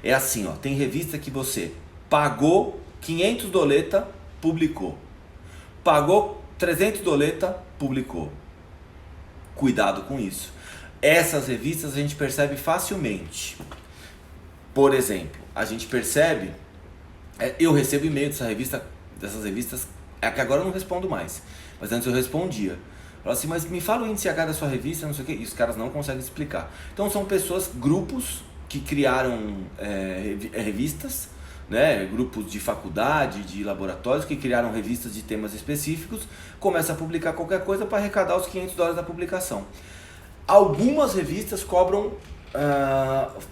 É assim, ó. Tem revista que você pagou 500 doleta, publicou. Pagou 300 doleta, publicou. Cuidado com isso. Essas revistas a gente percebe facilmente. Por exemplo, a gente percebe, eu recebo e-mail dessas revistas, é que agora eu não respondo mais, mas antes eu respondia. Fala assim, mas me fala o índice H da sua revista, não sei o que, e os caras não conseguem explicar. Então são pessoas, grupos que criaram revistas, né, grupos de faculdade, de laboratórios que criaram revistas de temas específicos, começam a publicar qualquer coisa para arrecadar os $500 da publicação. Algumas revistas cobram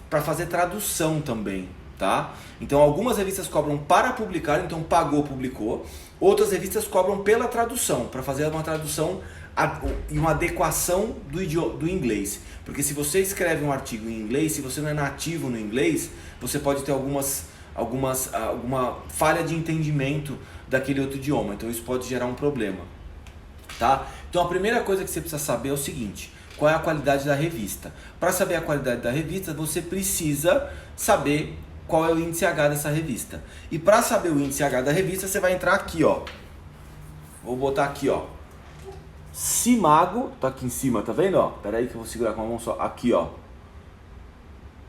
para fazer tradução também, tá? Então algumas revistas cobram para publicar, então pagou, publicou. Outras revistas cobram pela tradução, para fazer uma tradução e uma adequação do inglês. Porque se você escreve um artigo em inglês, se você não é nativo no inglês, você pode ter alguma falha de entendimento daquele outro idioma. Então isso pode gerar um problema, tá? Então a primeira coisa que você precisa saber é o seguinte: qual é a qualidade da revista? Para saber a qualidade da revista, você precisa saber qual é o índice H dessa revista. E para saber o índice H da revista, você vai entrar aqui, ó, Vou botar aqui, ó. Simago, tá aqui em cima, tá vendo, ó? Pera aí que eu vou segurar com a mão só. Aqui, ó.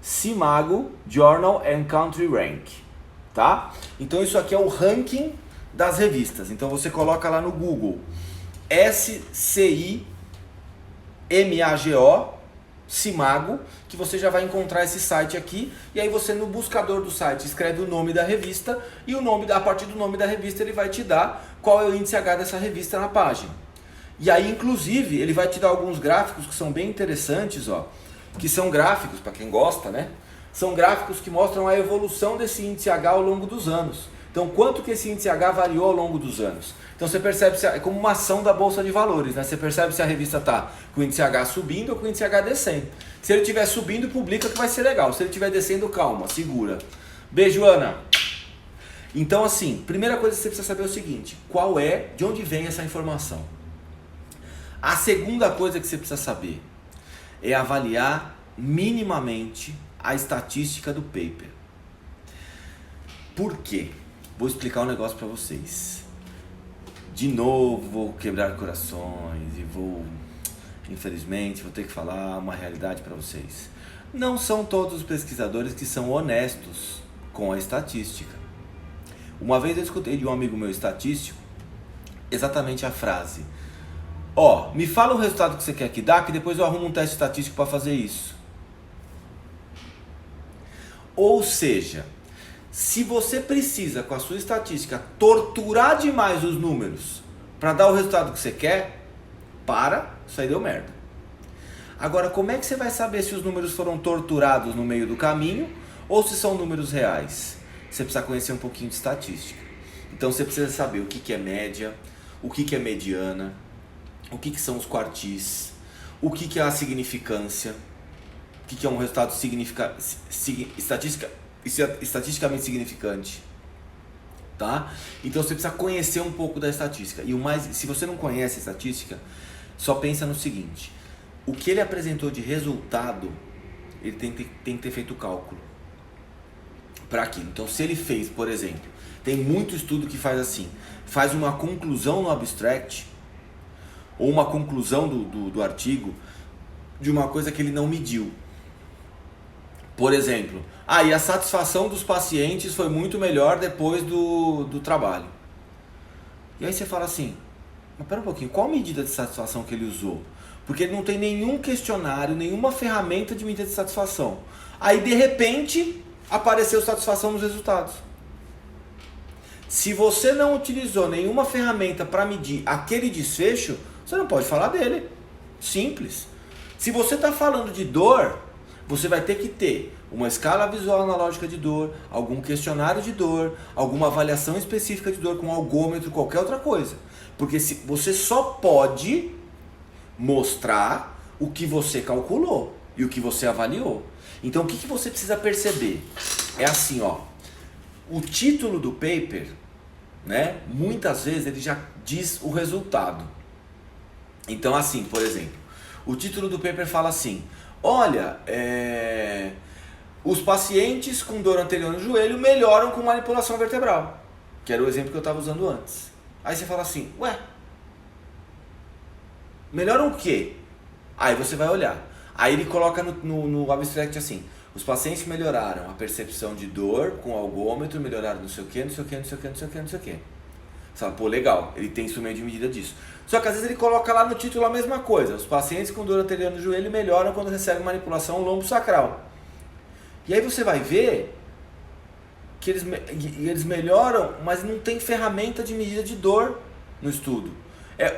Simago Journal and Country Rank, tá? Então isso aqui é o ranking das revistas. Então você coloca lá no Google SCIMAGO, Simago, que você já vai encontrar esse site aqui. E aí você no buscador do site escreve o nome da revista e a partir do nome da revista ele vai te dar qual é o índice H dessa revista na página. E aí inclusive ele vai te dar alguns gráficos que são bem interessantes, ó. Que são gráficos, para quem gosta, né? São gráficos que mostram a evolução desse índice H ao longo dos anos. Então, quanto que esse índice H variou ao longo dos anos? Então, você percebe, é como uma ação da Bolsa de Valores, né? Você percebe se a revista está com o índice H subindo ou com o índice H descendo. Se ele estiver subindo, publica que vai ser legal. Se ele estiver descendo, calma, segura. Beijo, Ana. Então, assim, primeira coisa que você precisa saber é o seguinte: de onde vem essa informação? A segunda coisa que você precisa saber é avaliar minimamente a estatística do paper. Por quê? Vou explicar um negócio para vocês. De novo, vou quebrar corações e infelizmente, vou ter que falar uma realidade para vocês. Não são todos os pesquisadores que são honestos com a estatística. Uma vez eu escutei de um amigo meu estatístico exatamente a frase: me fala o resultado que você quer que dá, que depois eu arrumo um teste estatístico para fazer isso. Ou seja, se você precisa com a sua estatística torturar demais os números para dar o resultado que você quer, isso aí deu merda. Agora, como é que você vai saber se os números foram torturados no meio do caminho ou se são números reais? Você precisa conhecer um pouquinho de estatística. Então você precisa saber o que é média, o que é mediana, o que são os quartis, o que é a significância, o que é um resultado estatisticamente significante, tá? Então você precisa conhecer um pouco da estatística. E se você não conhece a estatística, só pensa no seguinte: o que ele apresentou de resultado, ele tem que ter feito o cálculo para aquilo. Então se ele fez, por exemplo, tem muito estudo que faz assim, faz uma conclusão no abstract ou uma conclusão do artigo de uma coisa que ele não mediu. Por exemplo, e a satisfação dos pacientes foi muito melhor depois do trabalho. E aí você fala assim, mas pera um pouquinho, qual medida de satisfação que ele usou? Porque ele não tem nenhum questionário, nenhuma ferramenta de medida de satisfação. Aí de repente apareceu satisfação nos resultados. Se você não utilizou nenhuma ferramenta para medir aquele desfecho, você não pode falar dele. Simples. Se você está falando de dor, você vai ter que ter uma escala visual analógica de dor, algum questionário de dor, alguma avaliação específica de dor com algômetro, qualquer outra coisa. Porque você só pode mostrar o que você calculou e o que você avaliou. Então o que você precisa perceber? É assim, o título do paper, né, muitas vezes ele já diz o resultado. Então assim, por exemplo, o título do paper fala assim: olha, os pacientes com dor anterior no joelho melhoram com manipulação vertebral, que era o exemplo que eu estava usando antes. Aí você fala assim, melhoram o quê? Aí você vai olhar. Aí ele coloca no abstract assim: os pacientes melhoraram a percepção de dor com algômetro, melhoraram não sei o que, não sei o que, não sei o que, não sei o que, não sei o que. Você fala, legal, ele tem instrumento de medida disso. Só que às vezes ele coloca lá no título a mesma coisa: os pacientes com dor anterior no joelho melhoram quando recebem manipulação lombo-sacral. E aí você vai ver que eles melhoram, mas não tem ferramenta de medida de dor no estudo.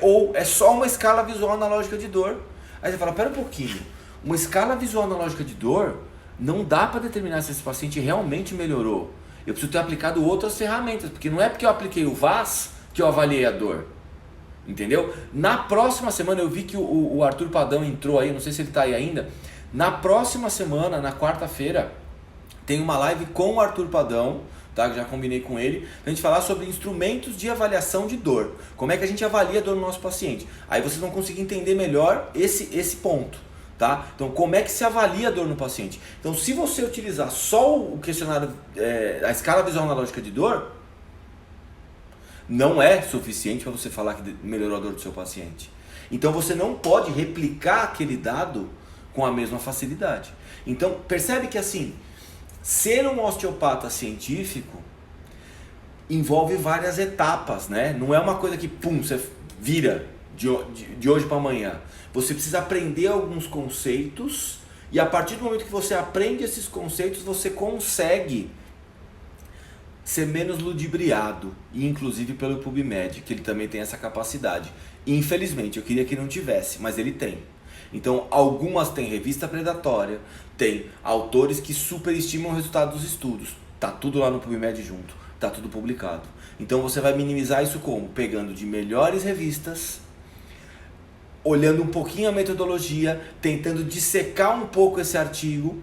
Ou é só uma escala visual analógica de dor. Aí você fala, pera um pouquinho, uma escala visual analógica de dor não dá para determinar se esse paciente realmente melhorou. Eu preciso ter aplicado outras ferramentas, porque não é porque eu apliquei o VAS que eu avaliei a dor. Entendeu? Na próxima semana, eu vi que o Arthur Padão entrou aí, não sei se ele está aí ainda. Na próxima semana, na quarta-feira, tem uma live com o Arthur Padão, tá? Já combinei com ele, pra gente falar sobre instrumentos de avaliação de dor. Como é que a gente avalia a dor no nosso paciente. Aí vocês vão conseguir entender melhor esse ponto, tá? Então, como é que se avalia a dor no paciente? Então, se você utilizar só o questionário, a escala visual analógica de dor, não é suficiente para você falar que melhorou a dor do seu paciente. Então você não pode replicar aquele dado com a mesma facilidade. Então percebe que assim, ser um osteopata científico envolve várias etapas, né? Não é uma coisa que pum, você vira de hoje para amanhã. Você precisa aprender alguns conceitos e a partir do momento que você aprende esses conceitos, você consegue ser menos ludibriado, e inclusive pelo PubMed, que ele também tem essa capacidade. Infelizmente, eu queria que não tivesse, mas ele tem. Então, algumas têm revista predatória, tem autores que superestimam o resultado dos estudos. Tá tudo lá no PubMed junto, tá tudo publicado. Então, você vai minimizar isso como? Pegando de melhores revistas, olhando um pouquinho a metodologia, tentando dissecar um pouco esse artigo.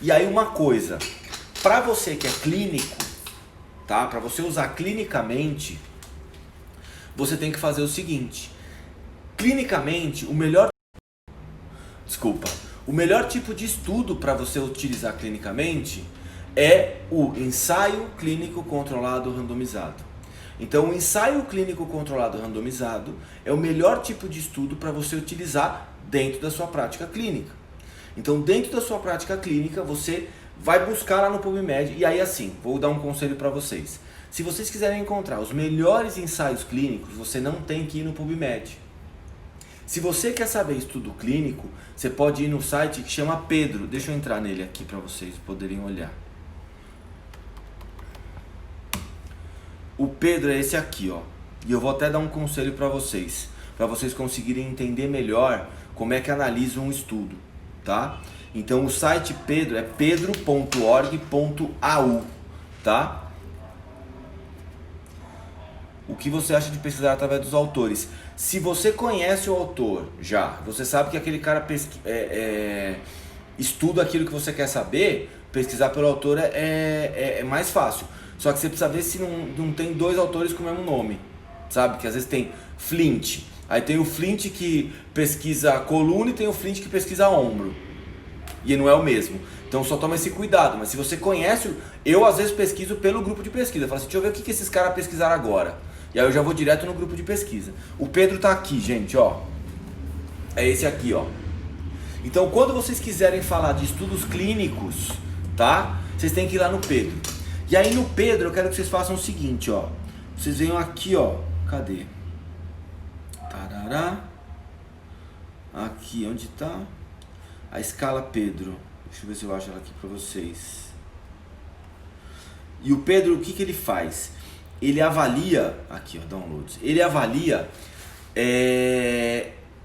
E aí uma coisa, para você que é clínico, tá? Para você usar clinicamente, você tem que fazer o seguinte. Clinicamente, o melhor tipo de estudo para você utilizar clinicamente é o ensaio clínico controlado randomizado. Então, o ensaio clínico controlado randomizado é o melhor tipo de estudo para você utilizar dentro da sua prática clínica. Então, dentro da sua prática clínica, você vai buscar lá no PubMed. E aí, assim, vou dar um conselho para vocês. Se vocês quiserem encontrar os melhores ensaios clínicos, você não tem que ir no PubMed. Se você quer saber estudo clínico, você pode ir no site que chama Pedro. Deixa eu entrar nele aqui para vocês poderem olhar. O Pedro é esse aqui, ó. E eu vou até dar um conselho para vocês conseguirem entender melhor como é que analisa um estudo, tá? Então o site Pedro é pedro.org.au, tá? O que você acha de pesquisar através dos autores? Se você conhece o autor já, você sabe que aquele cara estuda aquilo que você quer saber, pesquisar pelo autor é mais fácil. Só que você precisa ver se não tem dois autores com o mesmo nome, sabe? Que às vezes tem Flint, aí tem o Flint que pesquisa coluna e tem o Flint que pesquisa ombro. E não é o mesmo. Então só toma esse cuidado. Mas se você conhece, eu às vezes pesquiso pelo grupo de pesquisa. Eu falo assim, deixa eu ver o que esses caras pesquisaram agora. E aí eu já vou direto no grupo de pesquisa. O Pedro tá aqui, gente, ó. É esse aqui, ó. Então quando vocês quiserem falar de estudos clínicos, tá? Vocês têm que ir lá no Pedro. E aí no Pedro eu quero que vocês façam o seguinte, ó. Vocês venham aqui, ó. Cadê? Tarará. Aqui, onde tá? A escala Pedro. Deixa eu ver se eu acho ela aqui pra vocês. E o Pedro, o que ele faz? Ele avalia... Aqui, ó, downloads. Ele avalia...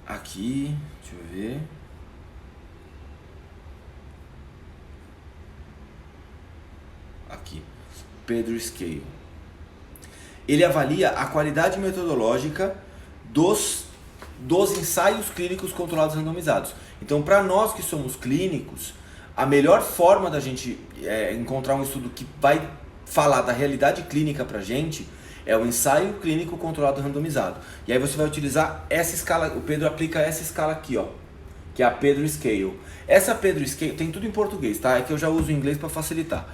Aqui, deixa eu ver... Aqui, Pedro Scale. Ele avalia a qualidade metodológica dos ensaios clínicos controlados randomizados. Então, para nós que somos clínicos, a melhor forma da gente encontrar um estudo que vai falar da realidade clínica para a gente é o ensaio clínico controlado randomizado. E aí você vai utilizar essa escala, o Pedro aplica essa escala aqui, ó, que é a Pedro Scale. Essa Pedro Scale tem tudo em português, tá? É que eu já uso o inglês para facilitar.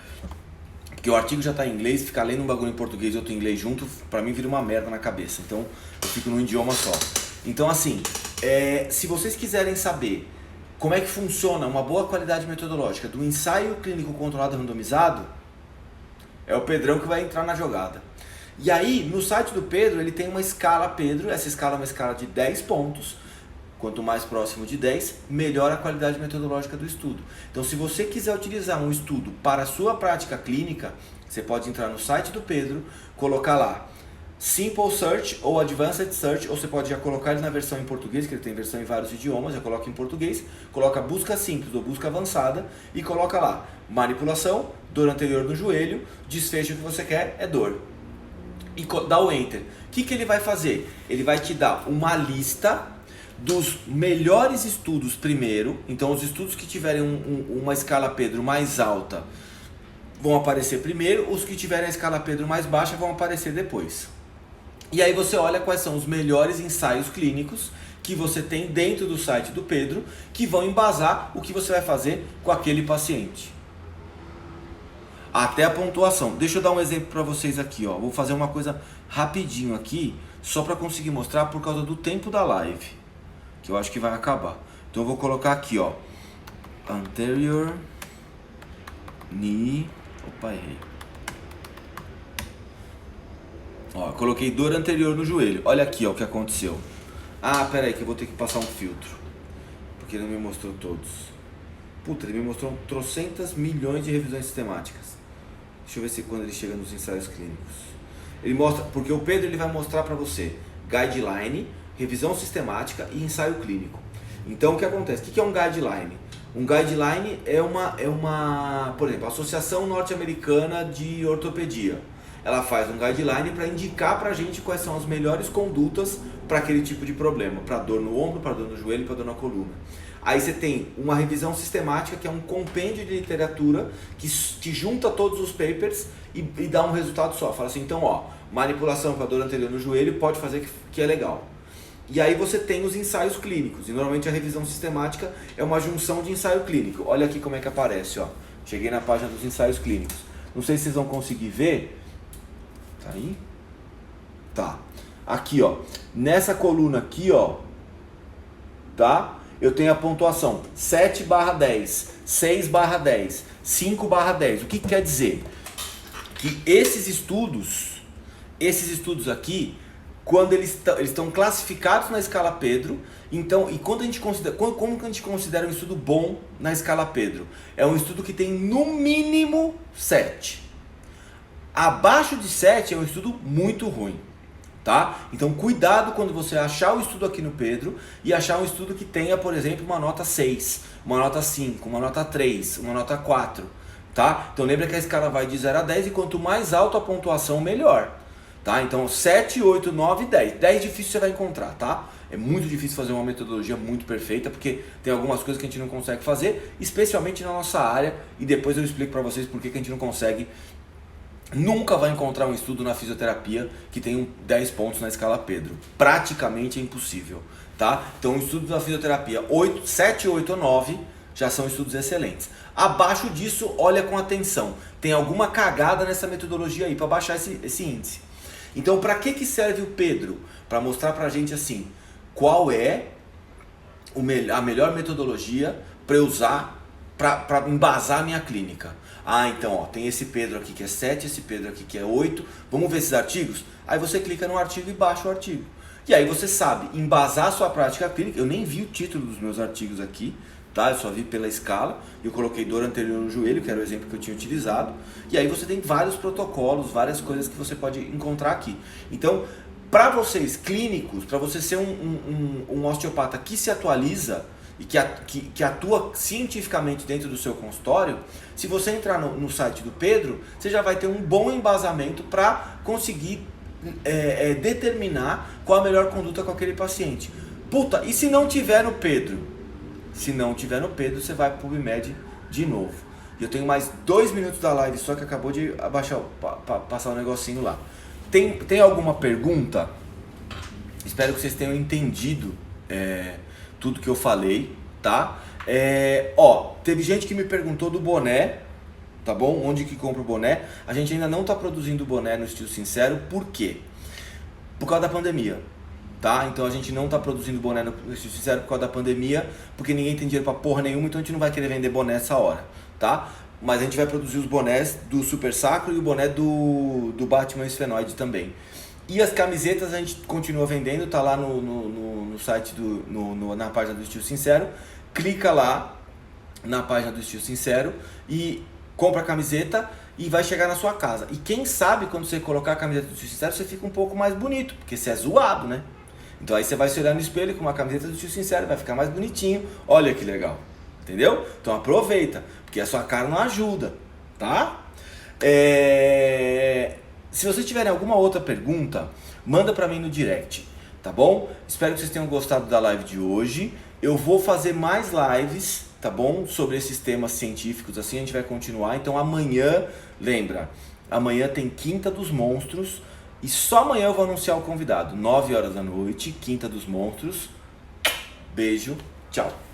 Porque o artigo já está em inglês, ficar lendo um bagulho em português e outro em inglês junto, pra mim vira uma merda na cabeça. Então eu fico num idioma só. Então assim, se vocês quiserem saber como é que funciona uma boa qualidade metodológica do ensaio clínico controlado randomizado, é o Pedrão que vai entrar na jogada. E aí, no site do Pedro, ele tem uma escala Pedro, essa escala é uma escala de 10 pontos. Quanto mais próximo de 10, melhor a qualidade metodológica do estudo. Então, se você quiser utilizar um estudo para a sua prática clínica, você pode entrar no site do Pedro, colocar lá Simple Search ou Advanced Search, ou você pode já colocar ele na versão em português, que ele tem versão em vários idiomas, já coloca em português, coloca busca simples ou busca avançada e coloca lá manipulação, dor anterior no joelho, desfecho que você quer é dor. E dá o Enter. O que ele vai fazer? Ele vai te dar uma lista dos melhores estudos primeiro. Então os estudos que tiverem uma escala Pedro mais alta vão aparecer primeiro, os que tiverem a escala Pedro mais baixa vão aparecer depois. E aí você olha quais são os melhores ensaios clínicos que você tem dentro do site do Pedro, que vão embasar o que você vai fazer com aquele paciente. até a pontuação. Deixa eu dar um exemplo para vocês aqui, ó. Vou fazer uma coisa rapidinho aqui, só para conseguir mostrar por causa do tempo da live, que eu acho que vai acabar. Então eu vou colocar aqui, ó, anterior knee, opa, errei. Ó, coloquei dor anterior no joelho. Olha aqui, ó, o que aconteceu. Ah, pera aí que eu vou ter que passar um filtro, porque ele não me mostrou todos. Puta, ele me mostrou trocentas milhões de revisões sistemáticas. Deixa eu ver se quando ele chega nos ensaios clínicos. Ele mostra, porque o Pedro ele vai mostrar para você guideline, revisão sistemática e ensaio clínico. Então o que acontece? O que é um guideline? Um guideline é uma, por exemplo, a Associação Norte-Americana de Ortopedia. Ela faz um guideline para indicar pra gente quais são as melhores condutas para aquele tipo de problema, para dor no ombro, para dor no joelho, para dor na coluna. Aí você tem uma revisão sistemática, que é um compêndio de literatura que junta todos os papers e dá um resultado só. Fala assim, então ó, manipulação para dor anterior no joelho pode fazer que é legal. E aí você tem os ensaios clínicos, e normalmente a revisão sistemática é uma junção de ensaio clínico. Olha aqui como é que aparece, ó. Cheguei na página dos ensaios clínicos. Não sei se vocês vão conseguir ver. Tá aí? Tá. Aqui, ó. Nessa coluna aqui, ó. Tá? Eu tenho a pontuação 7/10, 6/10, 5/10. O que quer dizer? Que esses estudos aqui, quando eles estão classificados na escala Pedro, então, e quando a gente considera, como que a gente considera um estudo bom na escala Pedro? É um estudo que tem no mínimo 7. Abaixo de 7 é um estudo muito ruim, tá? Então cuidado quando você achar o estudo aqui no Pedro e achar um estudo que tenha, por exemplo, uma nota 6, uma nota 5, uma nota 3, uma nota 4, tá? Então lembra que a escala vai de 0 a 10 e quanto mais alta a pontuação, melhor. Tá? Então 7, 8, 9, 10. 10 difícil você vai encontrar, tá? É muito difícil fazer uma metodologia muito perfeita, porque tem algumas coisas que a gente não consegue fazer, especialmente na nossa área, e depois eu explico pra vocês por que a gente não consegue. Nunca vai encontrar um estudo na fisioterapia que tenha 10 pontos na escala Pedro. Praticamente é impossível, tá? Então um estudo na fisioterapia 7, 8 ou 9 já são estudos excelentes. Abaixo disso, olha com atenção. Tem alguma cagada nessa metodologia aí para baixar esse índice. Então, para que serve o Pedro? Para mostrar para a gente assim, qual é a melhor metodologia para eu usar, para embasar a minha clínica. Ah, então, ó, tem esse Pedro aqui que é 7, esse Pedro aqui que é 8. Vamos ver esses artigos? Aí você clica no artigo e baixa o artigo. E aí você sabe embasar a sua prática clínica. Eu nem vi o título dos meus artigos aqui, tá? Eu só vi pela escala. Eu coloquei dor anterior no joelho, que era o exemplo que eu tinha utilizado. E aí você tem vários protocolos, várias coisas que você pode encontrar aqui. Então, para vocês clínicos, para você ser um osteopata que se atualiza e que atua cientificamente dentro do seu consultório, se você entrar no site do Pedro, você já vai ter um bom embasamento para conseguir determinar qual a melhor conduta com aquele paciente. Puta, e se não tiver no Pedro? Se não tiver no Pedro, você vai para o PubMed de novo. E eu tenho mais 2 minutos da live só que acabou de passar um negocinho lá. Tem alguma pergunta? Espero que vocês tenham entendido tudo que eu falei, tá? Teve gente que me perguntou do boné, tá bom? Onde que compra o boné? A gente ainda não está produzindo boné no Estilo Sincero, por quê? Por causa da pandemia, tá? Então a gente não está produzindo boné no Estilo Sincero por causa da pandemia, porque ninguém tem dinheiro pra porra nenhuma, então a gente não vai querer vender boné essa hora, tá? Mas a gente vai produzir os bonés do Super Sacro e o boné do Batman Esfenoide também. E as camisetas a gente continua vendendo, tá lá no site, na página do Estilo Sincero. Clica lá na página do Estilo Sincero e compra a camiseta e vai chegar na sua casa. E quem sabe quando você colocar a camiseta do Estilo Sincero, você fica um pouco mais bonito, porque você é zoado, né? Então aí você vai se olhar no espelho com uma camiseta do Estilo Sincero, vai ficar mais bonitinho. Olha que legal, entendeu? Então aproveita, porque a sua cara não ajuda, tá? Se vocês tiverem alguma outra pergunta, manda pra mim no direct, tá bom? Espero que vocês tenham gostado da live de hoje. Eu vou fazer mais lives, tá bom? Sobre esses temas científicos, assim a gente vai continuar. Então amanhã, lembra, amanhã tem Quinta dos Monstros e só amanhã eu vou anunciar o convidado. 9 horas da noite, Quinta dos Monstros. Beijo, tchau.